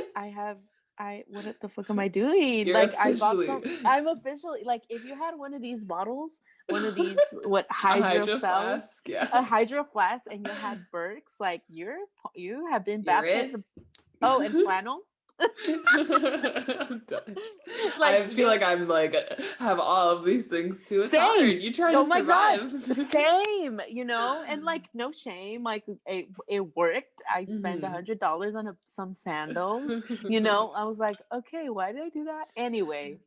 what the fuck am I doing? You're Like, officially I'm officially, like, if you had one of these bottles, one of these, a hydro hydro cells, flask. Yeah. a hydro flask, and you had Burks, like, you have been You're baptized. it. Oh, and flannel. I'm done. Like, I feel like I'm like have all of these things too. It's hard. same. You're trying to Oh my God. survive. Same, and like no shame. Like it worked. I spent Hmm. $100 on some sandals. I was like, okay, why did I do that? Anyway,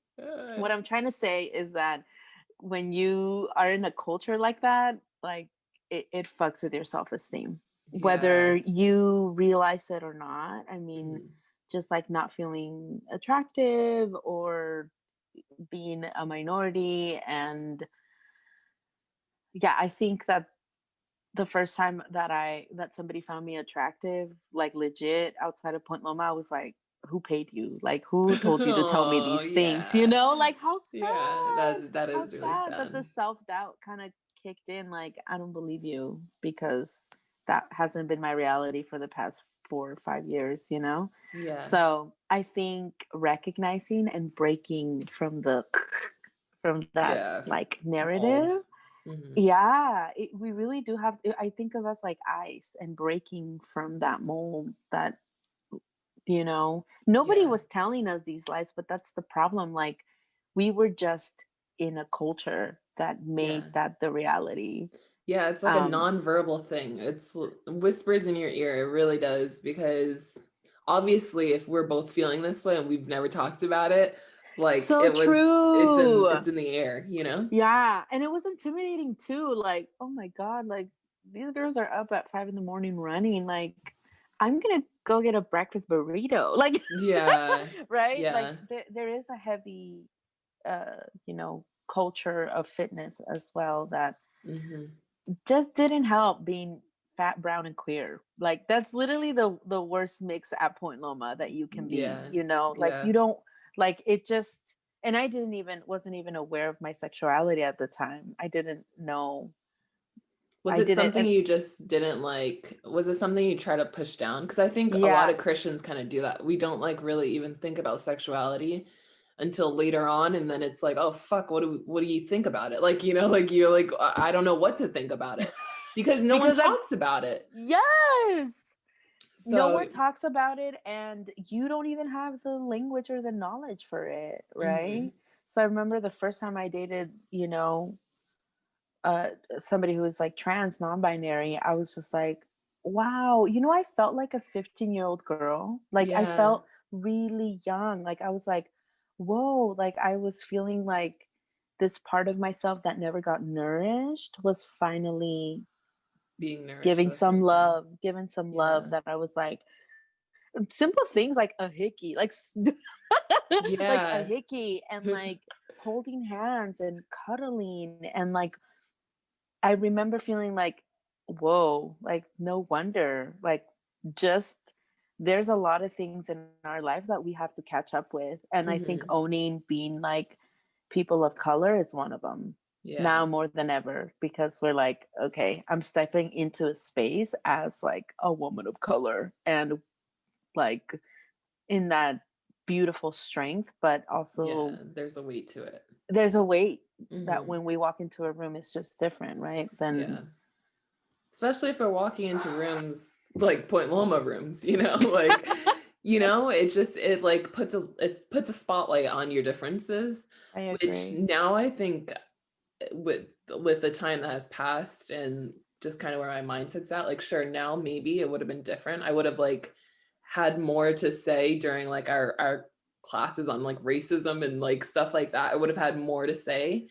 what I'm trying to say is that when you are in a culture like that, like it fucks with your self-esteem, Yeah. whether you realize it or not. I mean, Hmm. just like not feeling attractive or being a minority. And yeah, I think that the first time that somebody found me attractive, like legit outside of Point Loma, I was like, who paid you? Like who told you to tell me Oh these things? yeah. Like Yeah. That how is really sad that the sad. self-doubt kind of kicked in. Like, I don't believe you, because that hasn't been my reality for the past 4 or 5 years. Yeah. So I think recognizing and breaking from that Yeah. like narrative. Mold. Hmm. Yeah, we really do have to. I think of us like ice and breaking from that mold that, nobody Yeah. was telling us these lies, but that's the problem. Like, we were just in a culture that Yeah. made that the reality. Yeah, it's like a Um, nonverbal thing. It's whispers in your ear. It really does, because obviously if we're both feeling this way and we've never talked about it, like so true. it's in the air, you know? Yeah, and it was intimidating too. Like, oh my God, like these girls are up at 5 in the morning running. Like, I'm gonna go get a breakfast burrito. Like, Yeah. right? Like Yeah. there is a heavy culture of fitness as well that Hmm. just didn't help being fat, brown, and queer. Like that's literally the worst mix at Point Loma that you can be, Yeah. you know, like Yeah. you don't like it just, and I wasn't even aware of my sexuality at the time. I didn't know. Was I it didn't, something and you just didn't like? Was it something you try to push down? Because I think a lot yeah, of Christians kind of do that. We don't like really even think about sexuality until later on, and then it's like, oh fuck, what do you think about it? Like, like you're like, I don't know what to think about it because no one because I'm, talks about it. yes, no So, one talks about it, and you don't even have the language or the knowledge for it, right? mhm, So I remember the first time I dated, uh somebody who was like trans, non-binary, I was just like, wow, I felt like a 15-year-old girl. Like I yeah, felt really young. Like I was like, whoa, like I was feeling like this part of myself that never got nourished was finally being nourished for giving the some first time. love, giving some love, Yeah, that I was like, simple things like a hickey, like like a yeah, hickey, and like holding hands and cuddling, and like I remember feeling like, whoa, like no wonder, like just there's a lot of things in our lives that we have to catch up with. And I think hmm, owning being like people of color is one of them yeah, now more than ever, because we're like, okay, I'm stepping into a space as like a woman of color, and like in that beautiful strength, but yeah. also There's a weight to it. there's a weight that Hmm. when we walk into a room, it's just different, right? Then Yeah. Especially if we're walking into rooms like Point Loma rooms, like, it like puts a spotlight on your differences, I which agree. now I think with the time that has passed and just kind of where my mindset's at, like, sure, now maybe it would have been different. I would have like had more to say during like our classes on like racism and like stuff like that. I would have had more to say.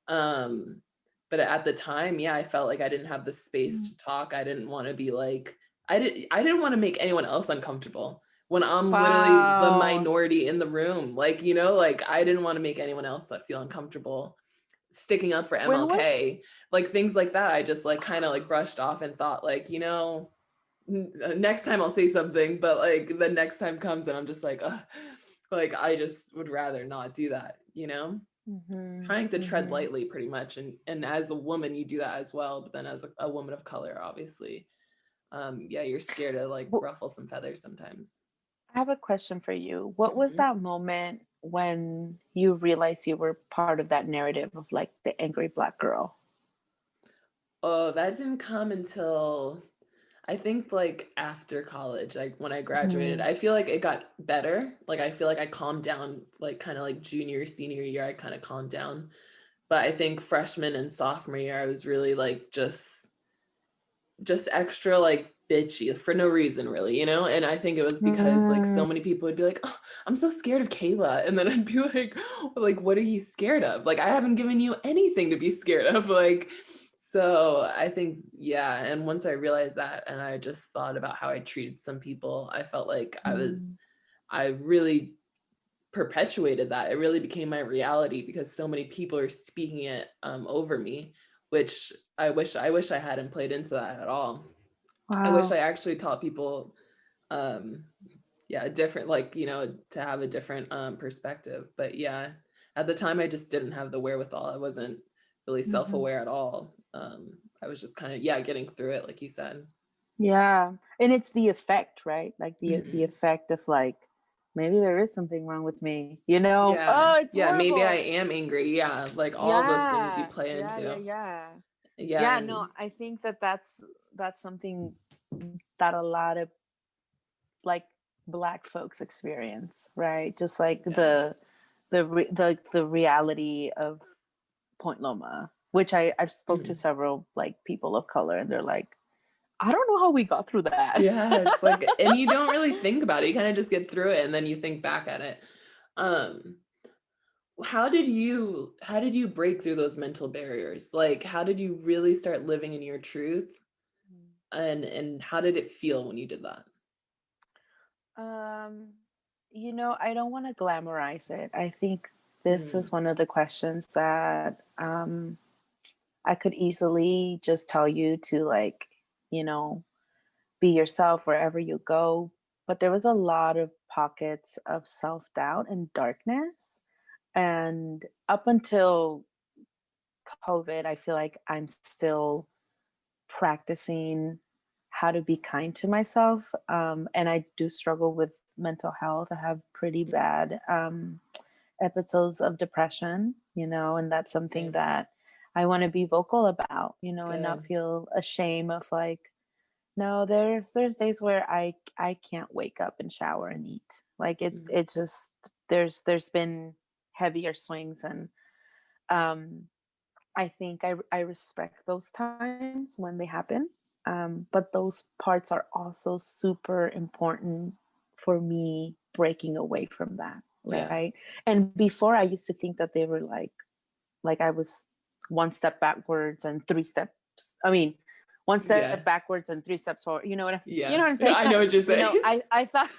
Um, but at the time, yeah, I felt like I didn't have the space Mm. to talk. I didn't want to be like, I didn't want to make anyone else uncomfortable when I'm literally the Wow. minority in the room. Like, like I didn't want to make anyone else that feel uncomfortable sticking up for When was MLK, like things like that. I just like kind of like brushed off and thought like, next time I'll say something, but like the next time comes and I'm just like, like I just would rather not do that. Mhm, Trying to tread mhm. lightly pretty much, and as a woman you do that as well, but then as a woman of color, obviously, yeah, you're scared to like Well, ruffle some feathers sometimes. I have a question for you. What was Mhm. that moment when you realized you were part of that narrative of like the angry black girl? Oh, that didn't come until I think like after college, like when I graduated. Mhm. I feel like it got better. Like I feel like I calmed down, like kind of like junior, senior year, I kind of calmed down. But I think freshman and sophomore year, I was really like just extra like bitchy for no reason really. And I think it was because like Mm. so many people would be like, oh, I'm so scared of Kayla, and then I'd be like, what are you scared of? Like I haven't given you anything to be scared of. Like, so I think, yeah, and once I realized that and I just thought about how I treated some people, I felt like Mm. I really perpetuated that. It really became my reality because so many people are speaking it over me, which I wish I hadn't played into that at all. I wish I Wow. actually taught people, um, yeah, a different, like, to have a different perspective. But yeah, at the time, I just didn't have the wherewithal. I wasn't really Mhm. self-aware at all. I was just kind of, yeah, getting through it, like you said. Yeah. And it's the effect, right? Like the Hmm. effect of like, maybe there is something wrong with me, you know? Yeah, Oh, it's yeah, maybe I horrible. am angry. Yeah, like all those things you Yeah. play Yeah, yeah, into. yeah. Yeah, Yeah, no, and I think that that's something that a lot of like black folks experience, right? Just like yeah, the reality of Point Loma, which I've spoke to mhm. several like people of color, and they're like, I don't know how we got through that. Yeah, it's like, and you don't really think about it. You kind of just get through it, and then you think back at it. Um, how did you break through those mental barriers? Like, how did you really start living in your truth? And how did it feel when you did that? Um, I don't want to glamorize it. I think this is Mm, one of the questions that I could easily just tell you to like you know, be yourself wherever you go. But there was a lot of pockets of self-doubt and darkness. And up until COVID, I feel like I'm still practicing how to be kind to myself. And I do struggle with mental health. I have pretty bad episodes of depression, and that's something Same. that I want to be vocal about, and not Good. feel ashamed of like, no, there's days where I can't wake up and shower and eat. Like Mm. it's just there's been heavier swings, and um I think I respect those times when they happen. But those parts are also super important for me breaking away from that, Yeah. right? And before I used to think that they were like I was one step backwards and three steps. I mean, one step Yeah. backwards and three steps forward. You Yeah. know what I'm saying? I know what you're saying. I thought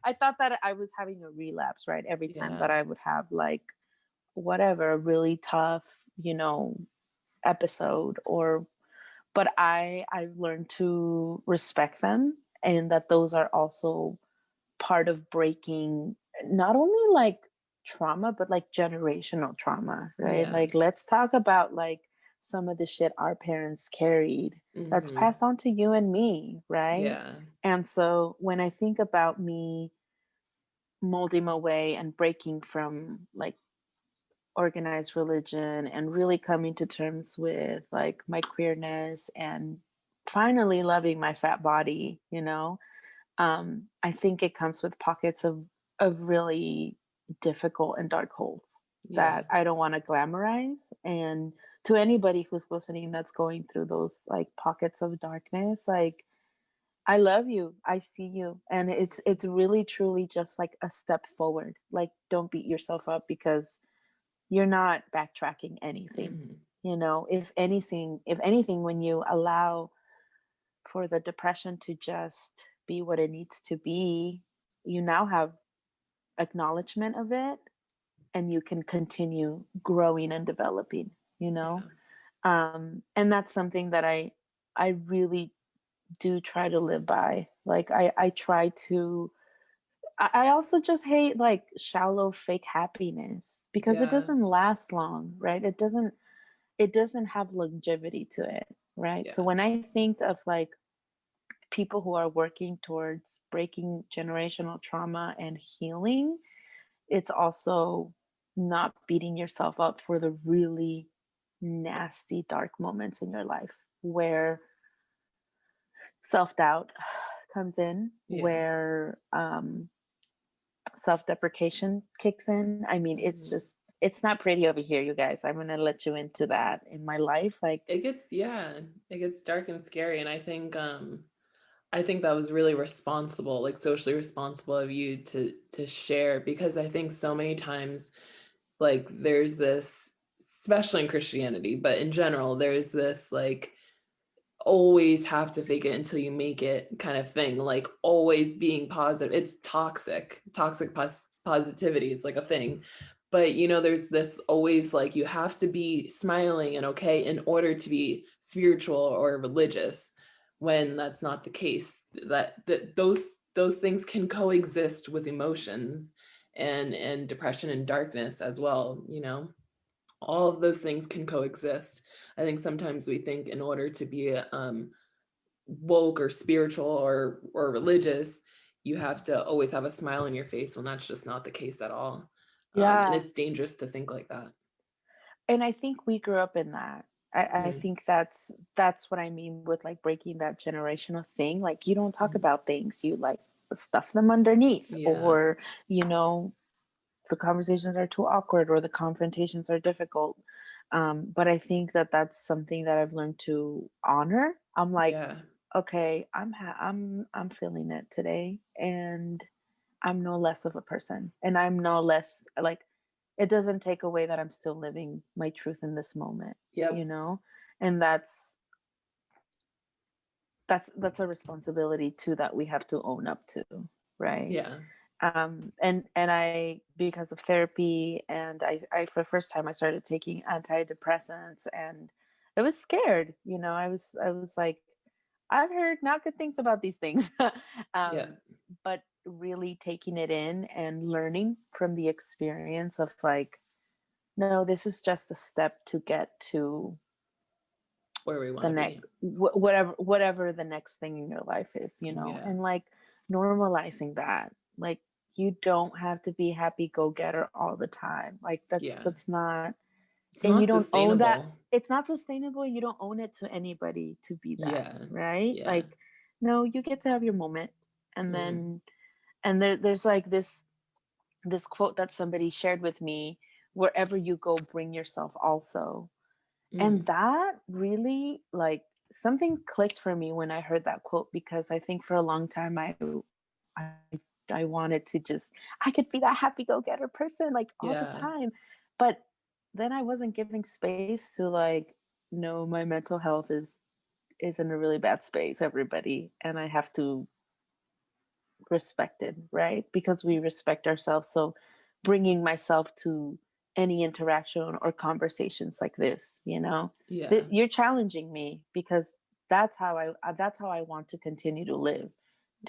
I thought that I was having a relapse, right? Every time Yeah. that I would have like whatever, a really tough, you know, episode, or but I've learned to respect them, and that those are also part of breaking not only like trauma but like generational trauma, right? Yeah. Like let's talk about like some of the shit our parents carried that's Hmm. passed on to you and me, right? Yeah. And so when I think about me molding my way and breaking from like organized religion and really coming to terms with like my queerness and finally loving my fat body, I think it comes with pockets of really difficult and dark holes Yeah. that I don't want to glamorize. And to anybody who's listening that's going through those like pockets of darkness, like I love you. I see you. And it's really truly just like a step forward. Like don't beat yourself up because you're not backtracking anything. Hmm. If anything, when you allow for the depression to just be what it needs to be, you now have acknowledgement of it, and you can continue growing and developing, you know? Yeah. And that's something that I really do try to live by. Like I try to I also just hate like shallow fake happiness because it Yeah. doesn't last long, right? It doesn't have longevity to it, right? So Yeah. when I think of like people who are working towards breaking generational trauma and healing, it's also not beating yourself up for the really nasty, dark moments in your life where self doubt comes in, Yeah. where self deprecation kicks in. I mean, Hmm. it's not pretty over here, you guys. I'm going to let you into that in my life. Like, It gets dark and scary. And I think that was really responsible, like socially responsible of you to share, because I think so many times like there's this, especially in Christianity, but in general, there's this like always have to fake it until you make it kind of thing, like always being positive. It's toxic positivity. It's like a thing. But there's this always like you have to be smiling and okay in order to be spiritual or religious, when that's not the case. That those things can coexist with emotions and depression and darkness as well. All of those things can coexist. I think sometimes we think in order to be woke or spiritual or religious, you have to always have a smile on your face, when that's just not the case at all. And yeah. it's dangerous to think like that. And I think we grew up in that. I Mm, think that's what I mean with like breaking that generational thing. Like you don't talk mhm. about things, you like stuff them underneath, Yeah. or you know, the conversations are too awkward or the confrontations are difficult. But I think that that's something that I've learned to honor. I'm like, Yeah. okay, I'm feeling it today, and I'm no less of a person, and I'm no less like it doesn't take away that I'm still living my truth in this moment, you Yep. know? And that's a responsibility too that we have to own up to, right? Yeah. And I, because of therapy, and I for the first time I started taking antidepressants, and I was scared, I was like, I've heard not good things about these things. Yeah. um, but really taking it in and learning from the experience of like, no, this is just a step to get to Where we want the to be. next whatever the next thing in your life is, you know, Yeah. and like normalizing that. Like you don't have to be happy go getter all the time. Like Yeah. that's not, It's and you not don't own that. sustainable. It's not sustainable. You don't own it to anybody to be that, Yeah. right? Yeah. Like, no, you get to have your moment, and Mm. then there's like this quote that somebody shared with me: "Wherever you go, bring yourself also." And Mm. that really, like, something clicked for me when I heard that quote, because I think for a long time I I wanted to just, I could be that happy go getter person like all the Yeah. time, but then I wasn't giving space to like, no, my mental health is in a really bad space, everybody, and I have to respect it, right? Because we respect ourselves. So bringing myself to any interaction or conversations like this, you know, Yeah. you're challenging me because that's how I want to continue to live,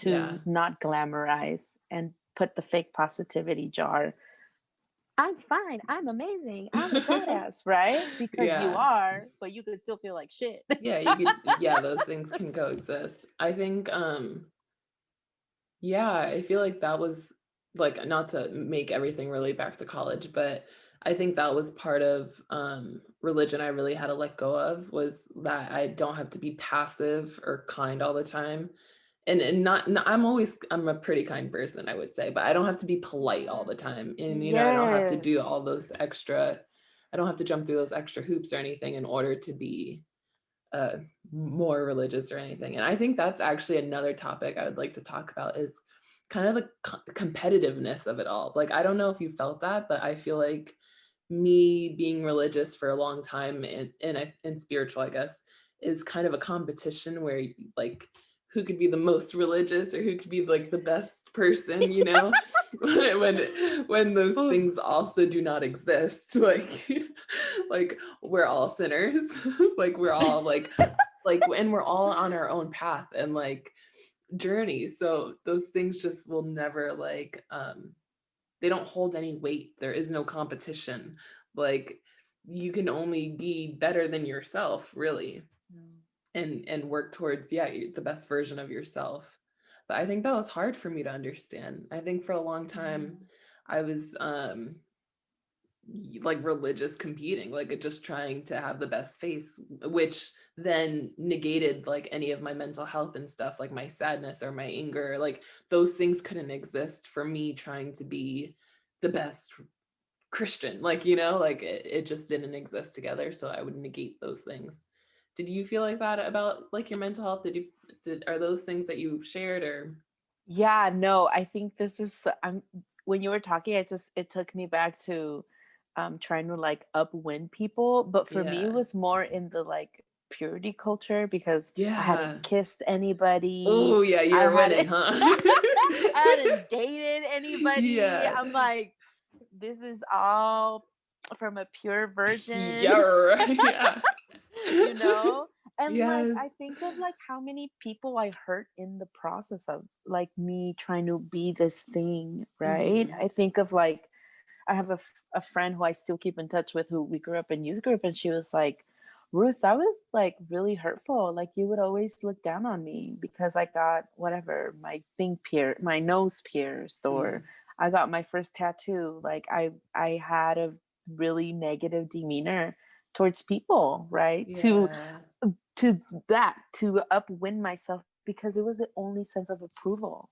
Yeah. to not glamorize and put the fake positivity jar. I'm fine, I'm amazing, I'm a badass, right? Because you Yeah. are, but you could still feel like shit. Yeah, you could, yeah, those things can coexist. I think yeah, I feel like that was like, not to make everything really back to college, but I think that was part of religion I really had to let go of, was that I don't have to be passive or kind all the time. And not, I'm a pretty kind person, I would say, but I don't have to be polite all the time. And I don't have to do all Yes. those extra, I don't have to jump through those extra hoops or anything in order to be uh, more religious or anything. And I think that's actually another topic I would like to talk about, is kind of the competitiveness of it all. Like, I don't know if you felt that, but I feel like me being religious for a long time and spiritual, I guess, is kind of a competition where like, who could be the most religious or who could be like the best person, when those things also do not exist. Like, like we're all sinners. Like we're all like and we're all on our own path and like journey. So those things just will never like they don't hold any weight. There is no competition. Like, you can only be better than yourself, really, Mm. and work towards, yeah, the best version of yourself. But I think that was hard for me to understand. I think for a long time Yeah. I was like religious competing, like just trying to have the best face, which then negated like any of my mental health and stuff, like my sadness or my anger. Like, those things couldn't exist for me trying to be the best Christian, like, like it just didn't exist together. So I would negate those things. Did you feel like that about like your mental health? Are those things that you shared, or? Yeah, no, I think this is, I'm when you were talking, it took me back to trying to like upwind people, but for me it Yeah. was more in the like purity culture, because I Yeah. hadn't kissed anybody. Oh yeah, you I were winning, hadn't huh? I hadn't dated anybody. Yeah. I'm like, this is all from a pure Yeah, virgin. right. Yeah. You know, and like Yes. I think of like how many people I hurt in the process of like me trying to be this thing, right? Mhm. I think of like, I have a friend who I still keep in touch with, who we grew up in youth group, and she was like, Ruth, that was like really hurtful. Like you would always look down on me because I got whatever, my nose pierced, or Mm. I got my first tattoo. Like I had a really negative demeanor towards people, right? Yeah. To upwind myself because it was the only sense of approval.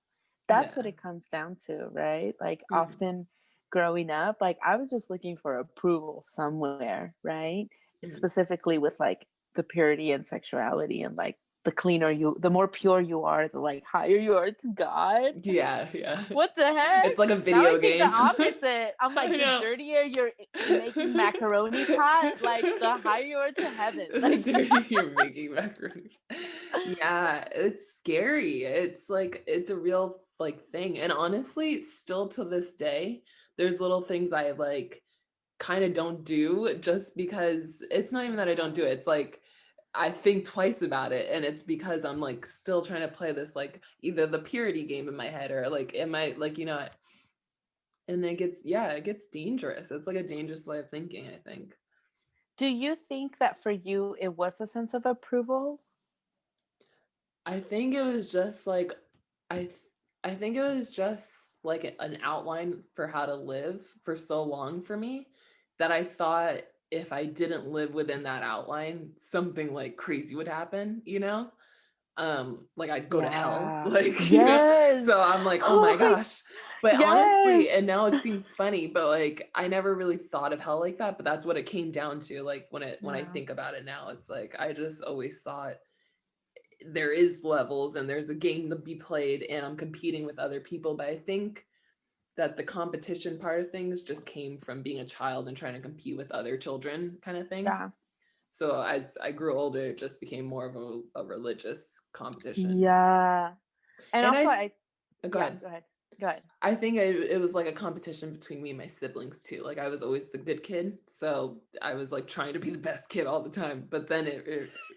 That's what Yeah. it comes down to, right? Like Mhm. often growing up, like I was just looking for approval somewhere, right? Mhm. Specifically with like the purity and sexuality, and like the more pure you are, the like higher you are to God. Yeah, yeah. What the heck? It's like a Now I video think the game. opposite. I'm I like, the know. dirtier you're making macaroni pot, like the higher you are to heaven. The Like, dirty you're making macaroni. Yeah, it's scary. It's like, it's a real like thing. And honestly, still to this day, there's little things I like kind of don't do, just because it's not even that I don't do it. It's like, I think twice about it, and it's because I'm like still trying to play this like either the purity game in my head or like am I like, and it gets, yeah, it gets dangerous. It's like a dangerous way of thinking, I think. Do you think that for you it was a sense of approval? I think it was just like I th- I think it was just like an outline for how to live for so long for me that I thought if I didn't live within that outline, something like crazy would happen, like I'd go to hell, Yeah. like, Yes. so I'm like, oh Oh my my, gosh. But honestly, yes. and now it seems funny, but like I never really thought of hell like that, but that's what it came down to. Like when I Yeah. think about it now, it's like I just always thought there is levels and there's a game to be played and I'm competing with other people. But I think that the competition part of things just came from being a child and trying to compete with other children kind of thing. Yeah. So as I grew older, it just became more of a religious competition. Yeah. And And also I, I go yeah, ahead. go ahead. Go ahead. I think it was like a competition between me and my siblings too. Like I was always the good kid, so I was like trying to be the best kid all the time. But then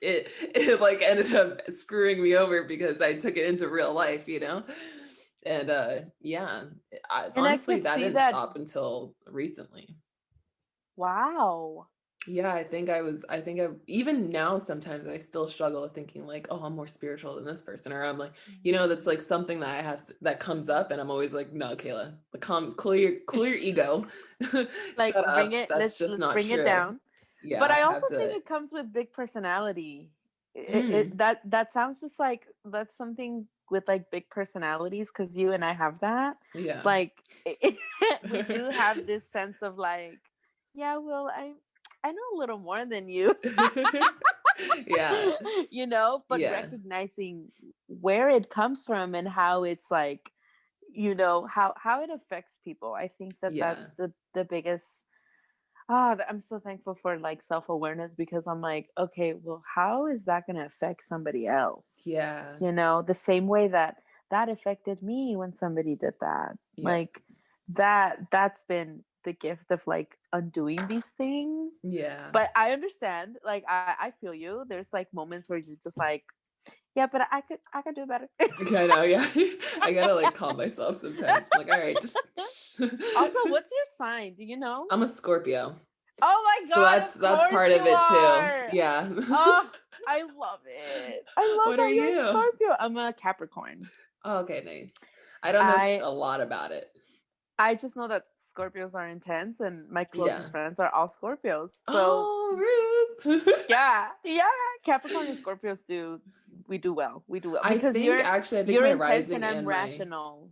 it like ended up screwing me over because I took it into real life. And yeah, And I honestly, could that see didn't that. stop until recently. Wow. Yeah, I think even now sometimes I still struggle with thinking like, oh, I'm more spiritual than this person, or I'm like, that's like something that comes up, and I'm always like, no, Kayla, clear your ego, Like shut bring up, it, that's just let's not bring it true. down. Yeah, But I I also have think to. it comes with big personality. Mm, That sounds just like that's something with like big personalities, because you and I have that. yeah. Like we do have this sense of like, yeah, well, I know a little more than you. Yeah, But yeah, recognizing where it comes from and how it's like, how it affects people. I think that yeah, that's the biggest. I'm so thankful for like self-awareness, because I'm like, okay, well, how is that going to affect somebody else? yeah, The same way that affected me when somebody did that. yeah, Like that's been the gift of like undoing these things. yeah. But I understand, like I feel you. There's like moments where you're just like, yeah, but I could do better. I know, yeah. I gotta like calm myself sometimes. I'm like, all right, just. Also, what's your sign? Do you know? I'm a Scorpio. Oh my So god, that's of that's course part you of it too. are. Yeah. Oh, I love it. I love What are that you're a you? Scorpio. I'm a Capricorn. Oh, okay, nice. I don't know I a lot about it. I just know that Scorpios are intense, and my Yeah. closest friends are all Scorpios. So Oh, Ruth. yeah, yeah. Capricorn and Scorpios do well. We do well because I think you're my intense and rising I'm and my rational.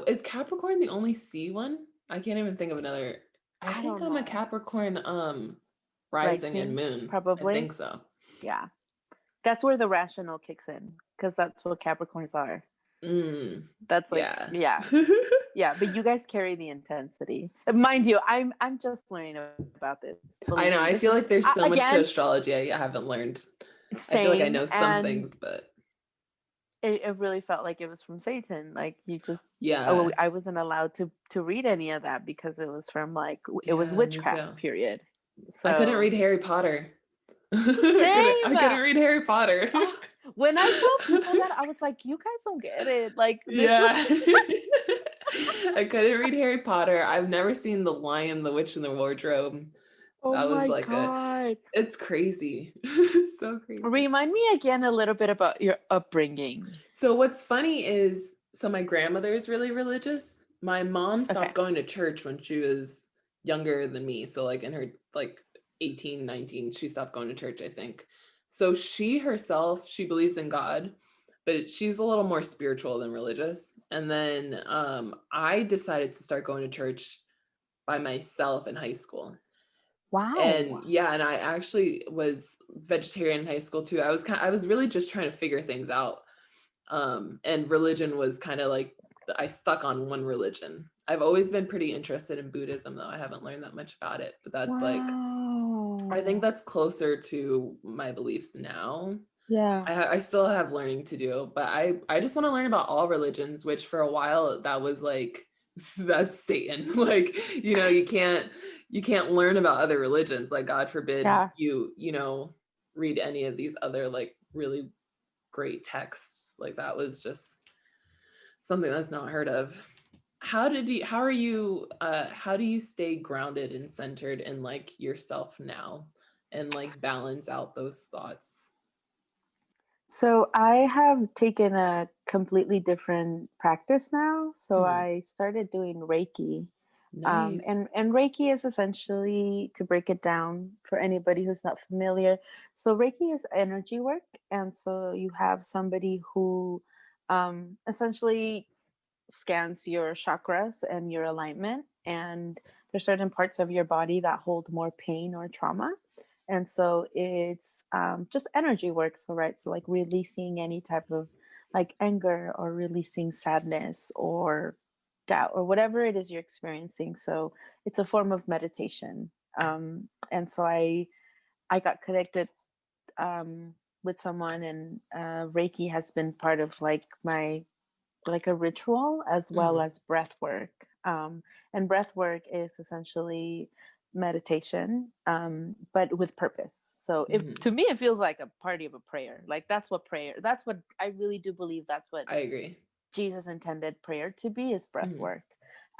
is Capricorn the only C one? I can't even think of another. I I think don't I'm a know. Capricorn rising and Rising, moon. I probably. think so. Yeah, that's where the rational kicks in, because that's what Capricorns are. Mm, That's like, yeah. yeah. Yeah, but you guys carry the intensity. Mind you, I'm just learning about this. I Believe know. me, I this feel is like there's so much to again astrology I haven't learned. I feel like I same, know some and things, but it really felt like it was from Satan. Like you just, yeah. I wasn't allowed to read any of that, because it was from like it was Yeah, me witchcraft. too. Period. I couldn't So read Harry Potter. I same. couldn't read Harry Potter. Oh, when I told people that, I was like, you guys don't get it. Like this was. Yeah. I couldn't read Harry Potter. I've never seen The Lion, the Witch, and the Wardrobe. Oh That was my like god. it's crazy. It's so crazy. Remind me again a little bit about your upbringing. So what's funny is, so my grandmother is really religious. My mom Okay. stopped going to church when she was younger than me. So like in her like 18, 19, she stopped going to church, I think. So she herself, she believes in God, but she's a little more spiritual than religious. And then I decided to start going to church by myself in high school. And Wow. yeah, and I actually was vegetarian in high school too. I was really just trying to figure things out. And religion was kind of like I stuck on one religion. I've always been pretty interested in Buddhism, though I haven't learned that much about it, but that's like I think Wow. that's closer to my beliefs now. Yeah. I still have learning to do, but I just want to learn about all religions, which for a while that was like that's Satan. Like, you can't learn about other religions. Like, God forbid Yeah. you read any of these other like really great texts. Like that was just something that's not heard of. How do you stay grounded and centered in like yourself now and like balance out those thoughts? So I have taken a completely different practice now. So Mhm. I started doing Reiki. Nice. And Reiki is essentially, to break it down for anybody who's not familiar. So Reiki is energy work. And so you have somebody who essentially scans your chakras and your alignment. And there's certain parts of your body that hold more pain or trauma. And so it's just energy work. So, right. So, like releasing any type of like anger or releasing sadness or doubt or whatever it is you're experiencing. So, it's a form of meditation. And so I got connected with someone, and Reiki has been part of like my like a ritual as well Mhm. as breath work. And breath work is essentially meditation, but with purpose. So if Mhm. to me it feels like a party of a prayer. Like that's what I really do believe, that's what I agree. Jesus intended prayer to be, is breath Mhm. work.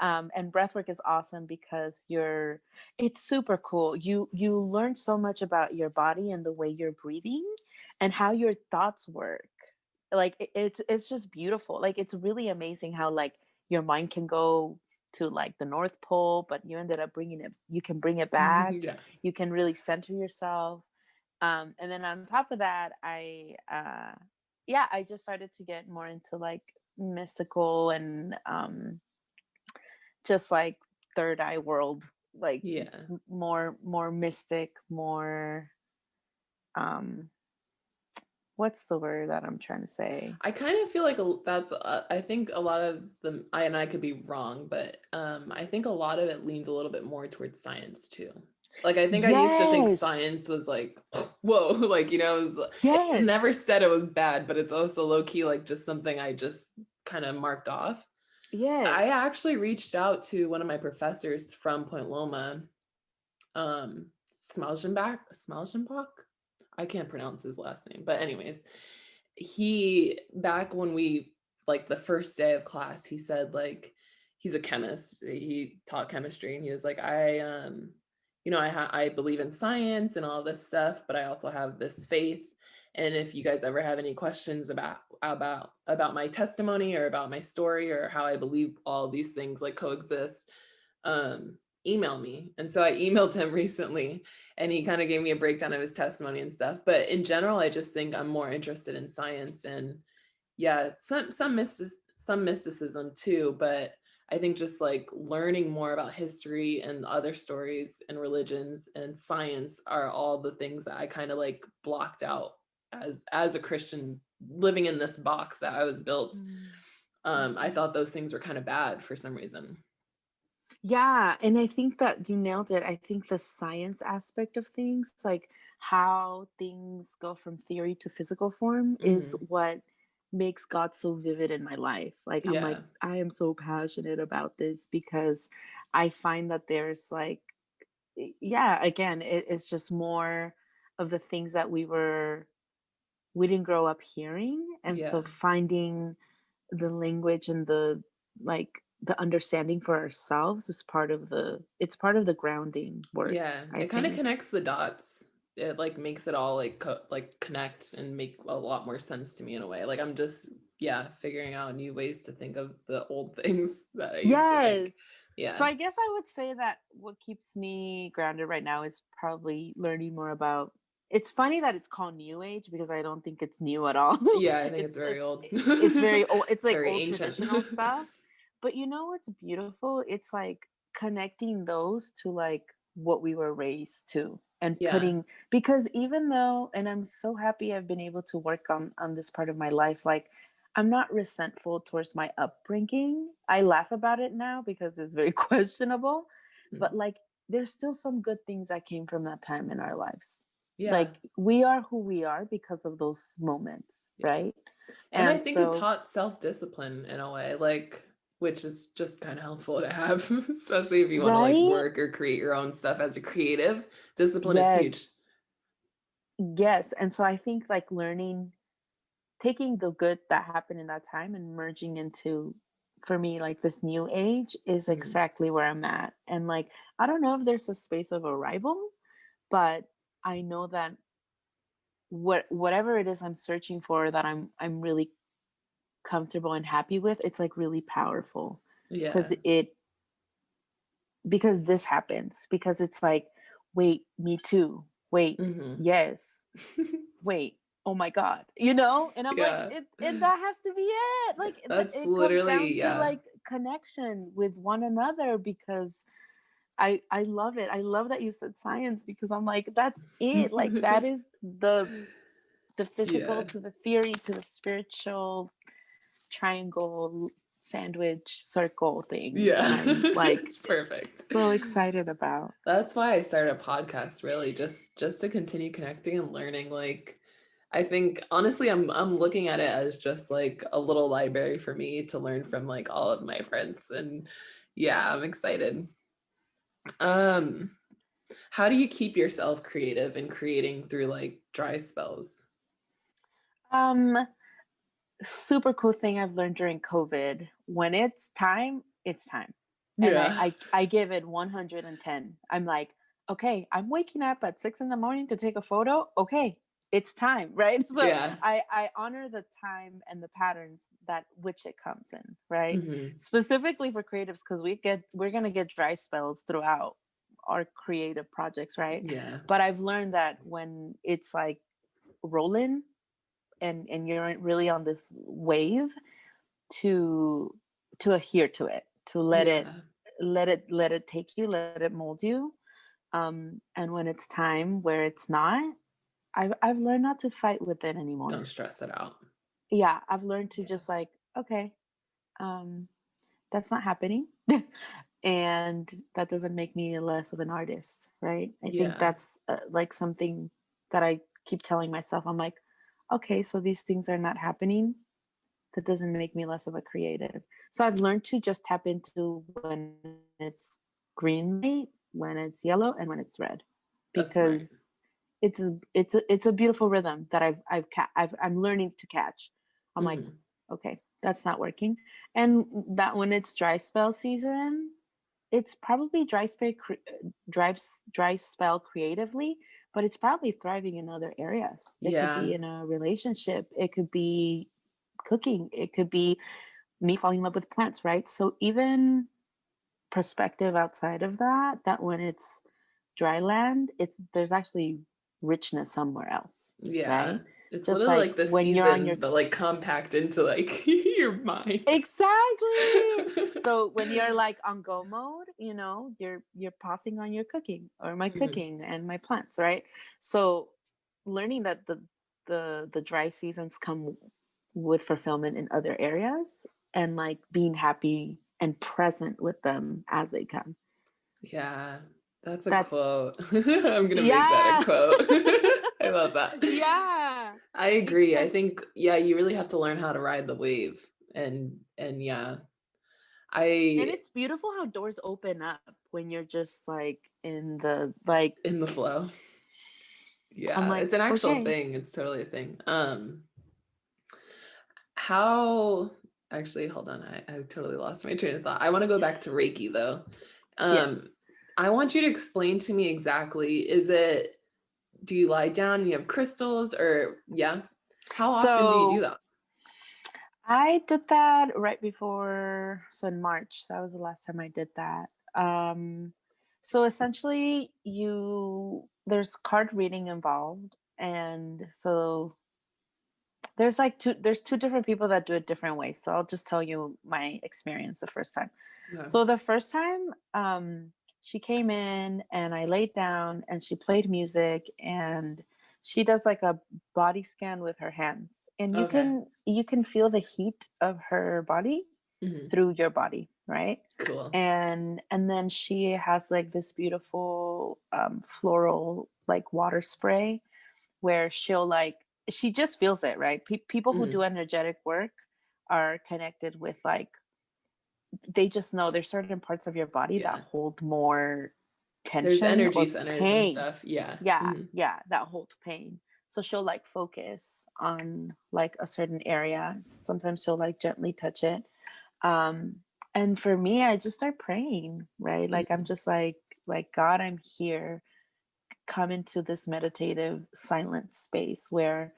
And breath work is awesome because it's super cool. You learn so much about your body and the way you're breathing and how your thoughts work. Like it's just beautiful. Like it's really amazing how like your mind can go to like the North Pole, but you ended up you can bring it back. Yeah. You can really center yourself. And then on top of that, yeah, I just started to get more into like mystical and just like third eye world, like Yeah. more mystic, more um what's the word that I'm trying to say? I kind of feel like that's I think a lot of the and I could be wrong, but I think a lot of it leans a little bit more towards science too. Like I think I used to think Yes. science was like whoa, like it was Yes. never said it was bad, but it's also low key like just something I just kind of marked off. I Yes. actually reached out to one of my professors from Point Loma, um Smalchenbach. I can't pronounce his last name, but anyways, he back when we like the first day of class, he said like he's a chemist. He taught chemistry, and he was like, I believe in science and all this stuff, but I also have this faith. And if you guys ever have any questions about my testimony or about my story or how I believe all these things like coexist, um, email me. And so I emailed him recently, and he kind of gave me a breakdown of his testimony and stuff. But in general, I just think I'm more interested in science and yeah, some mysticism too. But I think just like learning more about history and other stories and religions and science are all the things that I kind of like blocked out as a Christian living in this box that I was built. I Mm-hmm. thought those things were kind of bad for some reason. Yeah, and I think that you nailed it. I think the science aspect of things, like how things go from theory to physical form, is Hmm. what makes God so vivid in my life. Like, I'm like, Yeah. I am so passionate about this because I find that there's like, yeah, again, it's just more of the things that we didn't grow up hearing. And Yeah. so finding the language and the understanding for ourselves is it's part of the grounding work, Yeah, I it kind of think. connects the dots. It like makes it all like like connect and make a lot more sense to me in a way. Like I'm just yeah, figuring out new ways to think of the old things that I used to think. Yes. So Yeah. I guess I would say that what keeps me grounded right now is probably learning more about, it's funny that it's called new age because I don't think it's new at all. Yeah, I think it's it's very it's old. it's very old, it's like Very old ancient. traditional stuff. But you know what's beautiful? It's like connecting those to like what we were raised to, and Yeah. putting, because even though, and I'm so happy I've been able to work on this part of my life, like I'm not resentful towards my upbringing. I laugh about it now because it's very questionable, but Mm. like there's still some good things that came from that time in our lives. Yeah. Like we are who we are because of those moments, Yeah. right? And I And think it so, taught self-discipline in a way, like which is just kind of helpful to have, especially if you want to like right? work or create your own stuff as a creative. Discipline is huge. Yes. Yes. And so I think like learning, taking the good that happened in that time and merging into, for me, like this new age is Mhm. exactly where I'm at. And like, I don't know if there's a space of arrival, but I know that whatever it is I'm searching for, that I'm really comfortable and happy with, it's like really powerful because Yeah. this happens, because it's like, wait, me too, wait, Mhm. yes, wait, oh my god, and I'm like, Yeah. that has to be it, like That's it comes down literally, to yeah. like connection with one another, because I love it. I love that you said science, because I'm like, that's it, like that is the physical Yeah. to the theory to the spiritual triangle sandwich circle thing that Yeah. I'm like It's perfect. so excited about. That's why I started a podcast, really, just to continue connecting and learning. Like, I think honestly, I'm looking at it as just like a little library for me to learn from like all of my friends. And yeah, I'm excited. Um, how do you keep yourself creative and creating through like dry spells? Um, Super cool thing I've learned during COVID: when it's time, it's time. And I, Yeah. I, I give it 110. I'm like, okay, I'm waking up at 6 in the morning to take a photo. Okay, it's time, right? So Yeah. I honor the time and the patterns that which it comes in, right? Hmm. Specifically for creatives, because we're gonna get dry spells throughout our creative projects, right? Yeah. But I've learned that when it's like rolling, and you're really on this wave, to adhere to it, to Yeah. let it take you, let it mold you. And when it's time where it's not, I've learned not to fight with it Don't anymore. stress it out. Yeah, I've learned to Yeah. just like, okay, um that's not happening. And that doesn't make me less of an artist, right? I think Yeah. that's like something that I keep telling myself. I'm like, okay, so these things are not happening, that doesn't make me less of a creative. So I've learned to just tap into when it's green light, when it's yellow, and when it's red, That's smart. because it's a beautiful rhythm that I'm learning to catch. I'm like, Hmm. okay, that's not working. And that when it's dry spell season, it's probably dry spell creatively, but it's probably thriving in other areas. It could Yeah. be in a relationship, it could be cooking, it could be me falling in love with plants, right? So even perspective outside of that, that when it's dry land, it's there's actually richness somewhere else, Yeah. right? It's Just literally like like the when you're on seasons, your but like compact into like your mind. exactly. So when you're like on go mode, you're pausing on your cooking, or my Mhm. cooking and my plants, right? So learning that the dry seasons come with fulfillment in other areas, and like being happy and present with them as they come. Yeah, that's a That's quote. I'm gonna make that a yeah. quote. I love that. Yeah. I agree. I Because think yeah, you really have to learn how to ride the wave. And yeah, and I it's beautiful how doors open up when you're just like in the like in the flow. I'm Yeah, like, it's an actual okay. thing. It's totally a thing. How actually hold on, I totally lost my train of thought. I want to go back to Reiki though. Yes. Um, I want you to explain to me exactly, do you lie down and you have crystals or yeah? How often do you do So that? I did that right before, so in March, that was the last time I did that. So essentially, there's card reading involved, and so there's two different people that do it different ways. So I'll just tell you my experience the first time. Yeah. So the first time, she came in and I laid down and she played music, and she does like a body scan with her hands, and Okay. you can feel the heat of her body Hmm. through your body, right? Cool. And then she has like this beautiful floral like water spray, where she just feels it, right? People who do Hmm. energetic work are connected with like, they just know there's certain parts of your body that Yeah. hold more There's tension energy or centers and pain. stuff. Yeah. Yeah, Hmm. yeah, that hold pain. So she'll like focus on like a certain area. Sometimes she'll like gently touch it. Um, and for me, I just start praying, right? Like I'm Mhm. just like God, I'm here. Come into this meditative silent space where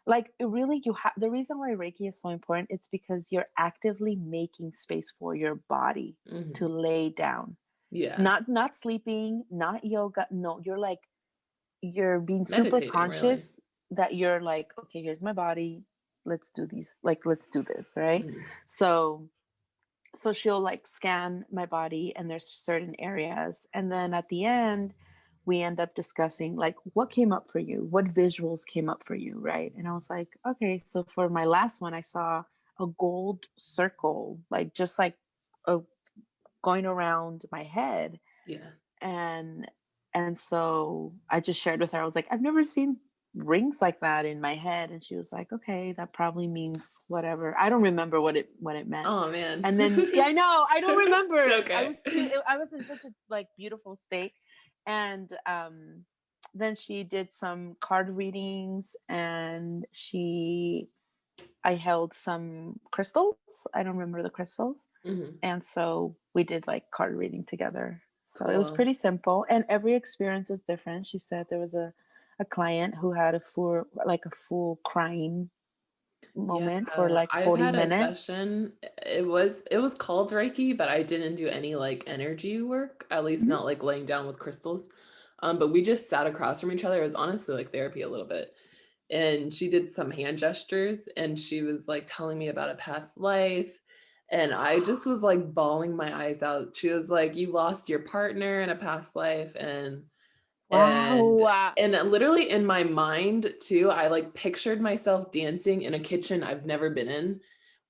like really you have the reason why Reiki is so important, it's because you're actively making space for your body to Mhm. lay down. Yeah. Not sleeping, not yoga. No, you're like you're being super Meditating, really. conscious that you're like, okay, here's my body. Let's do these, like let's do this, right? Mhm. So she'll like scan my body and there's certain areas, and then at the end we end up discussing like what came up for you, what visuals came up for you, right? And I was like, okay, so for my last one I saw a gold circle, like just like a, going around my head. Yeah. and so I just shared with her, I was like, I've never seen rings like that in my head, and she was like, okay, that probably means whatever. I don't remember what it meant. Oh man. And then yeah, I know, I don't It's remember. okay. I was in such a like beautiful state. And then she did some card readings, and I held some crystals. I don't remember the crystals. Mhm. And so we did like card reading together. So it was Cool. pretty simple, and every experience is different. She said there was a client who had a full crying Yeah, moment for like I've 40 had a minutes. session. It was called Reiki, but I didn't do any like energy work, at least Mhm. not like laying down with crystals. But we just sat across from each other. It was honestly like therapy a little bit. And she did some hand gestures and she was like telling me about a past life. And I just was like bawling my eyes out. She was like, "You lost your partner in a past life." And Wow. and literally in my mind too, I like pictured myself dancing in a kitchen I've never been in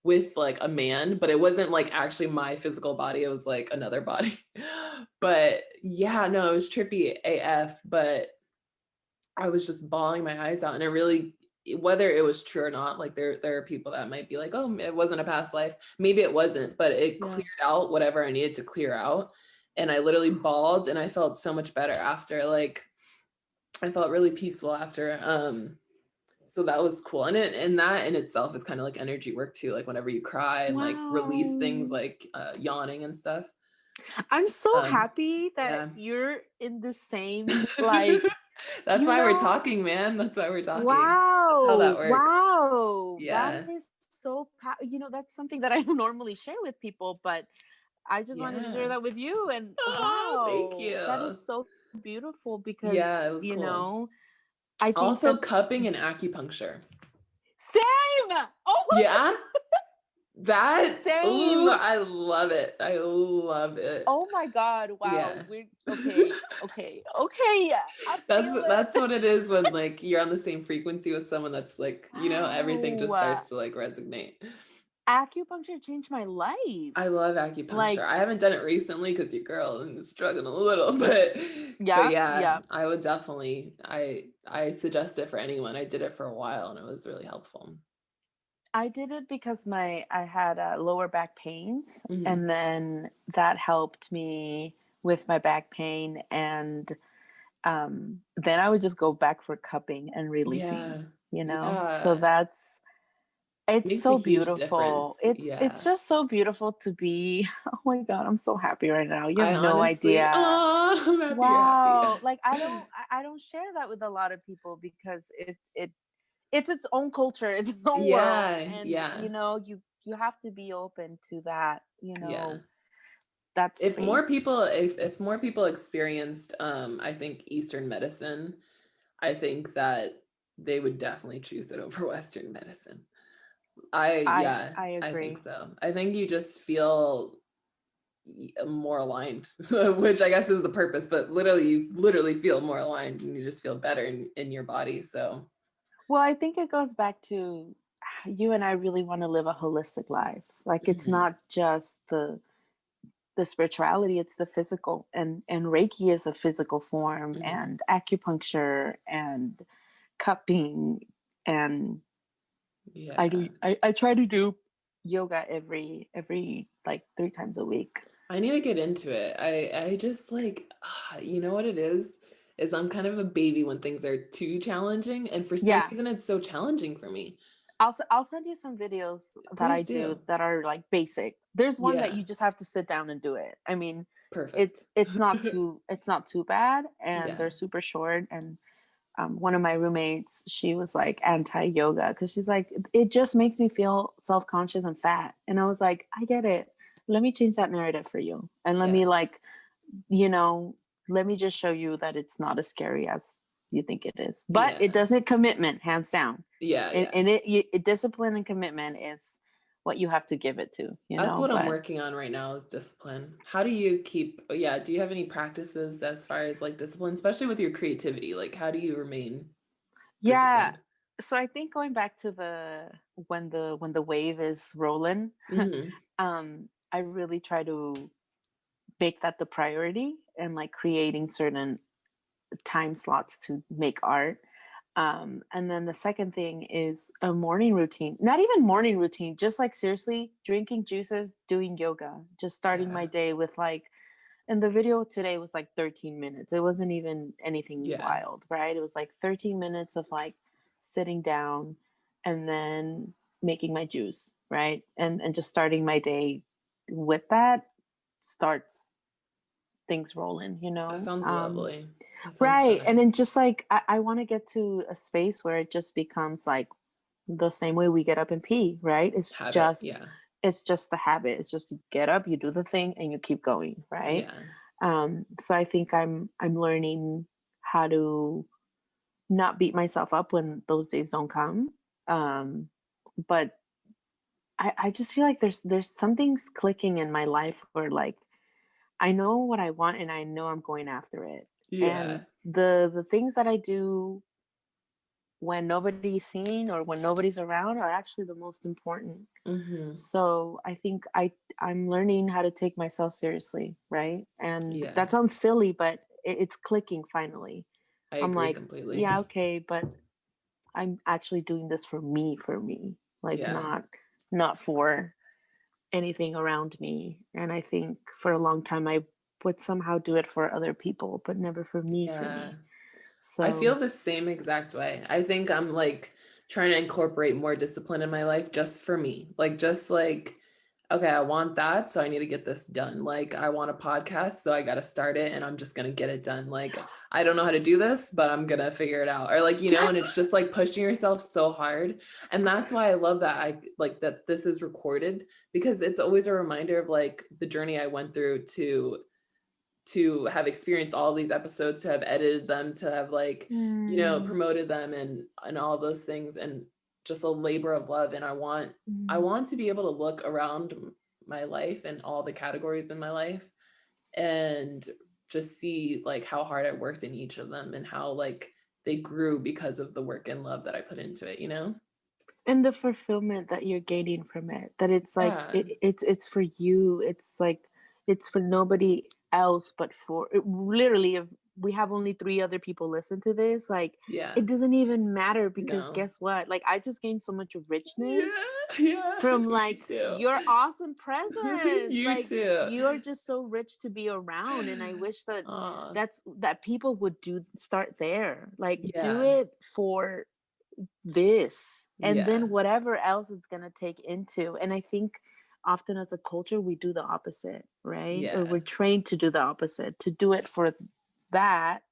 with like a man, but it wasn't like actually my physical body, it was like another body. But yeah, no, it was trippy AF, but I was just bawling my eyes out, and it really, whether it was true or not, like there are people that might be like, "Oh, it wasn't a past life." Maybe it wasn't, but it Yeah. cleared out whatever I needed to clear out. And I literally bawled and I felt so much better after. Like I felt really peaceful after. So that was cool. And that in itself is kind of like energy work too. Like whenever you cry and like release things Wow. like yawning and stuff. I'm so Um, happy that yeah. you're in the same like, That's you why we're know, talking, man. That's why we're talking. That's how that wow. works. Wow. That Yeah. is so that's something that I don't normally share with people, but I just wanted to share Yeah. that with you. And Oh, thank wow, that you. is so beautiful because, Yeah, it was cool. I think Also that cupping and acupuncture. same. Oh Yeah. my, That, ooh, same. I love it. I love it. Oh my God. Wow. Yeah. We're okay. Okay. Okay. I That's feel that's it. what it is when like you're on the same frequency with someone that's like, everything just Wow. starts to like resonate. Acupuncture changed my life. I love acupuncture. Like, I haven't done it recently because your girl is struggling a little, but yeah, yeah, yeah. I would definitely I suggest it for anyone. I did it for a while and it was really helpful. I did it because I had lower back pains, Hmm. and then that helped me with my back pain, and then I would just go back for cupping and releasing, Yeah. So Yeah. it's Makes a so huge beautiful. difference. It's Yeah. just so beautiful to be. Oh my God, I'm so happy right now. You have I no honestly, idea. oh, I'm happy you're happy. Wow, like I don't share that with a lot of people because it's its own culture, it's its own world, Yeah, and yeah, you have to be open to that, yeah. that If more space. people, if more people experienced, I think Eastern medicine, I think that they would definitely choose it over Western medicine. Yeah, I I think agree. so. I think you just feel more aligned, which I guess is the purpose, but literally, you literally feel more aligned and you just feel better in your body. So, Well, I think it goes back to you and I really want to live a holistic life. Like it's mhm, not just the spirituality, it's the physical, and Reiki is a physical form, mhm. and acupuncture and cupping, and Yeah. I try to do yoga every like 3 times a week. I need to get into it. I just like, you know what it is? is I'm kind of a baby when things are too challenging. And for some Yeah. reason, it's so challenging for me. I'll send you some videos that I Please do do. that are like basic. There's one that Yeah. you just have to sit down and do it. I mean, Perfect. it's not too bad, and Yeah. they're super short. And one of my roommates, she was like anti yoga because she's like, it just makes me feel self conscious and fat. And I was like, I get it. Let me change that narrative for you, and let Yeah. me like, you know, let me just show you that it's not as scary as you think it is. But it Yeah. doesn't commitment, hands down. Yeah. And, Yeah. and discipline and commitment is what you have to give it to, you That's know. what I'm But working on right now is discipline. How do you keep, yeah, do you have any practices as far as like discipline, especially with your creativity? Like, how do you remain yeah, disciplined? so I think going back to the when the wave is rolling, Mm-hmm. I really try to make that the priority, and like creating certain time slots to make art. And then the second thing is a morning routine. Not even morning routine, just like seriously drinking juices, doing yoga, just starting my Yeah. day with like, and the video today was like 13 minutes. It wasn't even anything Yeah. wild, right? It was like 13 minutes of like sitting down and then making my juice, right? And just starting my day with that starts things rolling, you That know? sounds lovely. That sounds so Right. And then nice. just like I want to get to a space where it just becomes like the same way we get up and pee, right? Habit. Yeah. It's just the habit. It's just you get up, you do the thing, and you keep going, right? Yeah. So I think I'm learning how to not beat myself up when those days don't come. Um, but I just feel like there's something's clicking in my life where like I know what I want and I know I'm going after it. And Yeah. the things that I do when nobody's seen or when nobody's around are actually the most important. Mm-hmm. So I think I'm learning how to take myself seriously, right? And Yeah. that sounds silly, but it's clicking finally. I I'm agree like, completely. yeah, okay, but I'm actually doing this for me, like Yeah. not for anything around me. And I think for a long time I would somehow do it for other people, but never for Yeah. me. I So feel the same exact way. I think I'm like trying to incorporate more discipline in my life just for me. Like, just like, okay, I want that. So I need to get this done. Like, I want a podcast. So I got to start it and I'm just going to get it done. Like, I don't know how to do this, but I'm going to figure it out. Or like, and yes. it's just like pushing yourself so hard. And that's why I love that I like that this is recorded because it's always a reminder of like the journey I went through to have experienced all these episodes, to have edited them, to have like, Mm, promoted them and all those things, and just a labor of love. And I mm. want to be able to look around my life and all the categories in my life and just see like how hard I worked in each of them and how like they grew because of the work and love that I put into it. And the fulfillment that you're gaining from it, that it's like Yeah. it's for you, it's like it's for nobody else but for literally if we have only 3 other people listen to this, like Yeah. it doesn't even matter because No. guess what, like I just gained so much richness Yeah. Yeah. from Me like too. your awesome presence, You like too. you're just so rich to be around. And I wish that Aw. that people would start there, like do Yeah. it for this and Yeah. then whatever else it's going to take into. And I think often as a culture we do the opposite, right? Or Yeah. we're trained to do the opposite, to do it for that.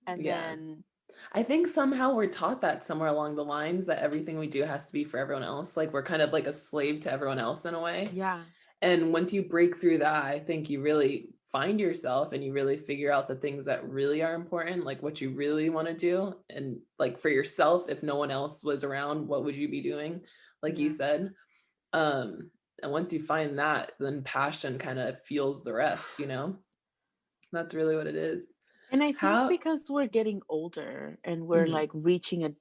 And Yeah. then I think somehow we're taught that somewhere along the lines that everything we do has to be for everyone else. Like we're kind of like a slave to everyone else in a way. yeah. And once you break through that, I think you really find yourself and you really figure out the things that really are important, like what you really want to do. And like for yourself, if no one else was around, what would you be doing? Like you Yeah. said. And once you find that, then passion kind of fuels the rest. That's really what it is. And I think How because we're getting older and we're mhm. like reaching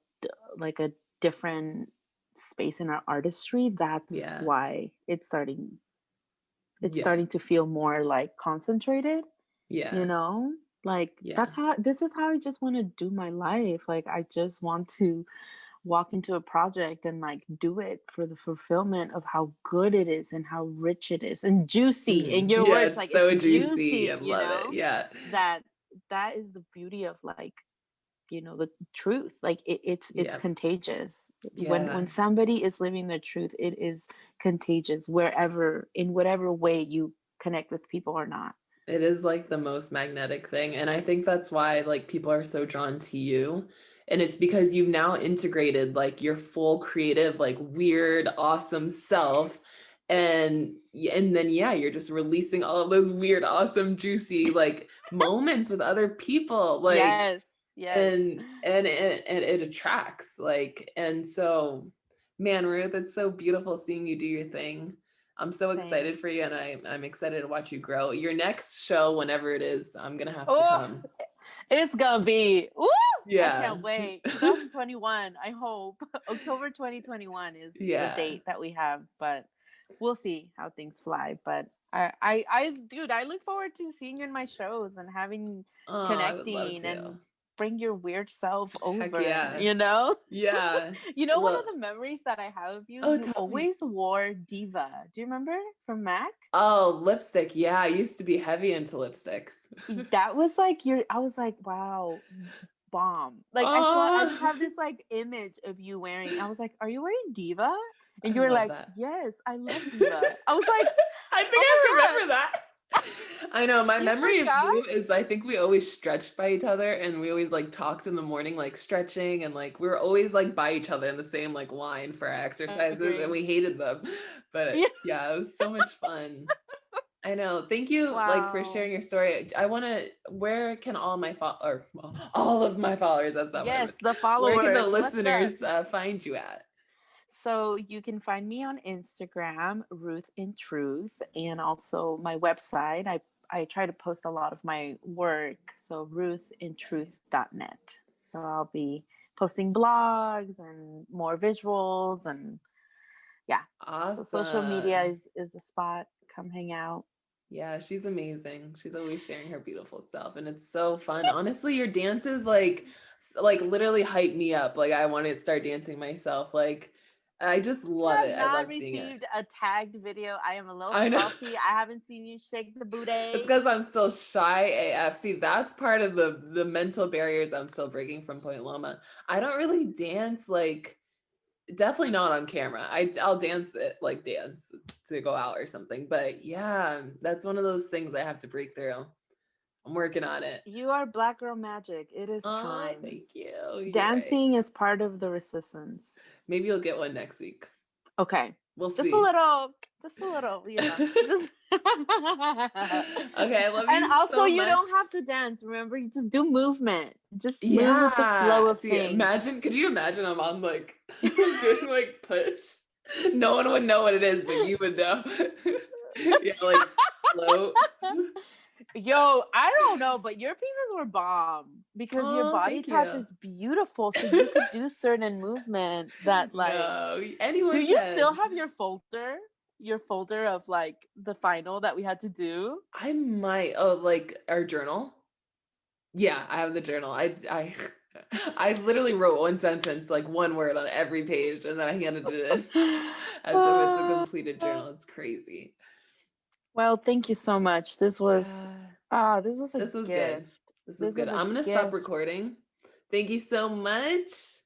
like a different space in our artistry, that's Yeah. why it's Yeah. starting to feel more like concentrated, you Yeah. know? Like Yeah. this is how I just want to do my life. Like I just want to walk into a project and like do it for the fulfillment of how good it is and how rich it is and juicy. In your Yeah, words, it's like it's so juicy. I juicy, love it. Yeah. that that is the beauty of like, the truth. Like it's Yeah. contagious. When Yeah. somebody is living the truth, it is contagious wherever, in whatever way you connect with people or not. It is like the most magnetic thing. And I think that's why like people are so drawn to you. And it's because you've now integrated like your full creative, like weird, awesome self. And then yeah, you're just releasing all of those weird, awesome, juicy like moments with other people. Like Yes, yes. and it attracts like, and so man, Ruth, it's so beautiful seeing you do your thing. I'm so excited Same. for you, and I'm excited to watch you grow. Your next show, whenever it is, I'm gonna have to Oh, come. it's gonna be, woo! I Yeah. can't wait. 2021, I hope. October 2021 is the Yeah. date that we have, but we'll see how things fly. But dude, I look forward to seeing you in my shows and having, Oh, I would love connecting, and to. bring your weird self Heck over, yeah. Yeah. One of Well, the memories that I have of you, oh, you tell me. always wore Diva. Do you remember from Mac? Oh, lipstick. Yeah, I used to be heavy into lipsticks. That was like I was like, wow, bomb. Like I just Oh, have this like image of you wearing. I was like, are you wearing Diva? And I you were love like, that. yes, I love Diva. I was like, I think oh I my God, remember that. I know my you memory of forgot? you is I think we always stretched by each other, and we always like talked in the morning, like stretching, and like we were always like by each other in the same like line for our exercises, and Agree. we hated them. But Yeah. yeah, it was so much fun. I know. Thank you like for Wow. sharing your story. I want to, where can or well, all of my followers, that's not what I Yes, meant. the Where can the followers. What's up? listeners find you at? So you can find me on Instagram, Ruth in Truth, and also my website. I try to post a lot of my work, so ruthinTruth.net. So I'll be posting blogs and more visuals, and yeah. So social media Awesome. is the spot. Come hang out. Yeah, she's amazing. She's always sharing her beautiful self, and it's so fun. Honestly, your dances like literally hype me up. Like I want to start dancing myself. Like I just love I have it. I not love seeing it. received a tagged video. I am a little I know. salty. I haven't seen you shake the It's booty. because I'm still shy AF. See, that's part of the mental barriers I'm still breaking from Point Loma. I don't really dance like, definitely not on camera. I'll dance it like dance to go out or something. But yeah, that's one of those things I have to break through. I'm working on it. You are Black Girl Magic. It is Oh, time. thank you. You're right. Dancing is part of the resistance. Maybe you'll get one next week. Okay. We'll Just a see. little, Just Okay, I love and you also so you much. don't have to dance. Remember, you just do movement. Just move with the flow Yeah. of See, things. could you imagine I'm on like doing like push? No one would know what it is, but you would know. Yeah, like float. Yo, I don't know, but your pieces were bomb because your Oh, body thank type you. is beautiful. So you could do certain movement that like, No, do anyone you still can. have your folder? Your folder of like the final that we had to do? I might. Oh, like our journal. Yeah, I have the journal. I literally wrote one sentence, like one word on every page, and then I handed it in as if it's a completed journal. It's crazy. Well, thank you so much. Yeah, This was a this was gift. good. This was This good. was a I'm gonna stop gift. recording. Thank you so much.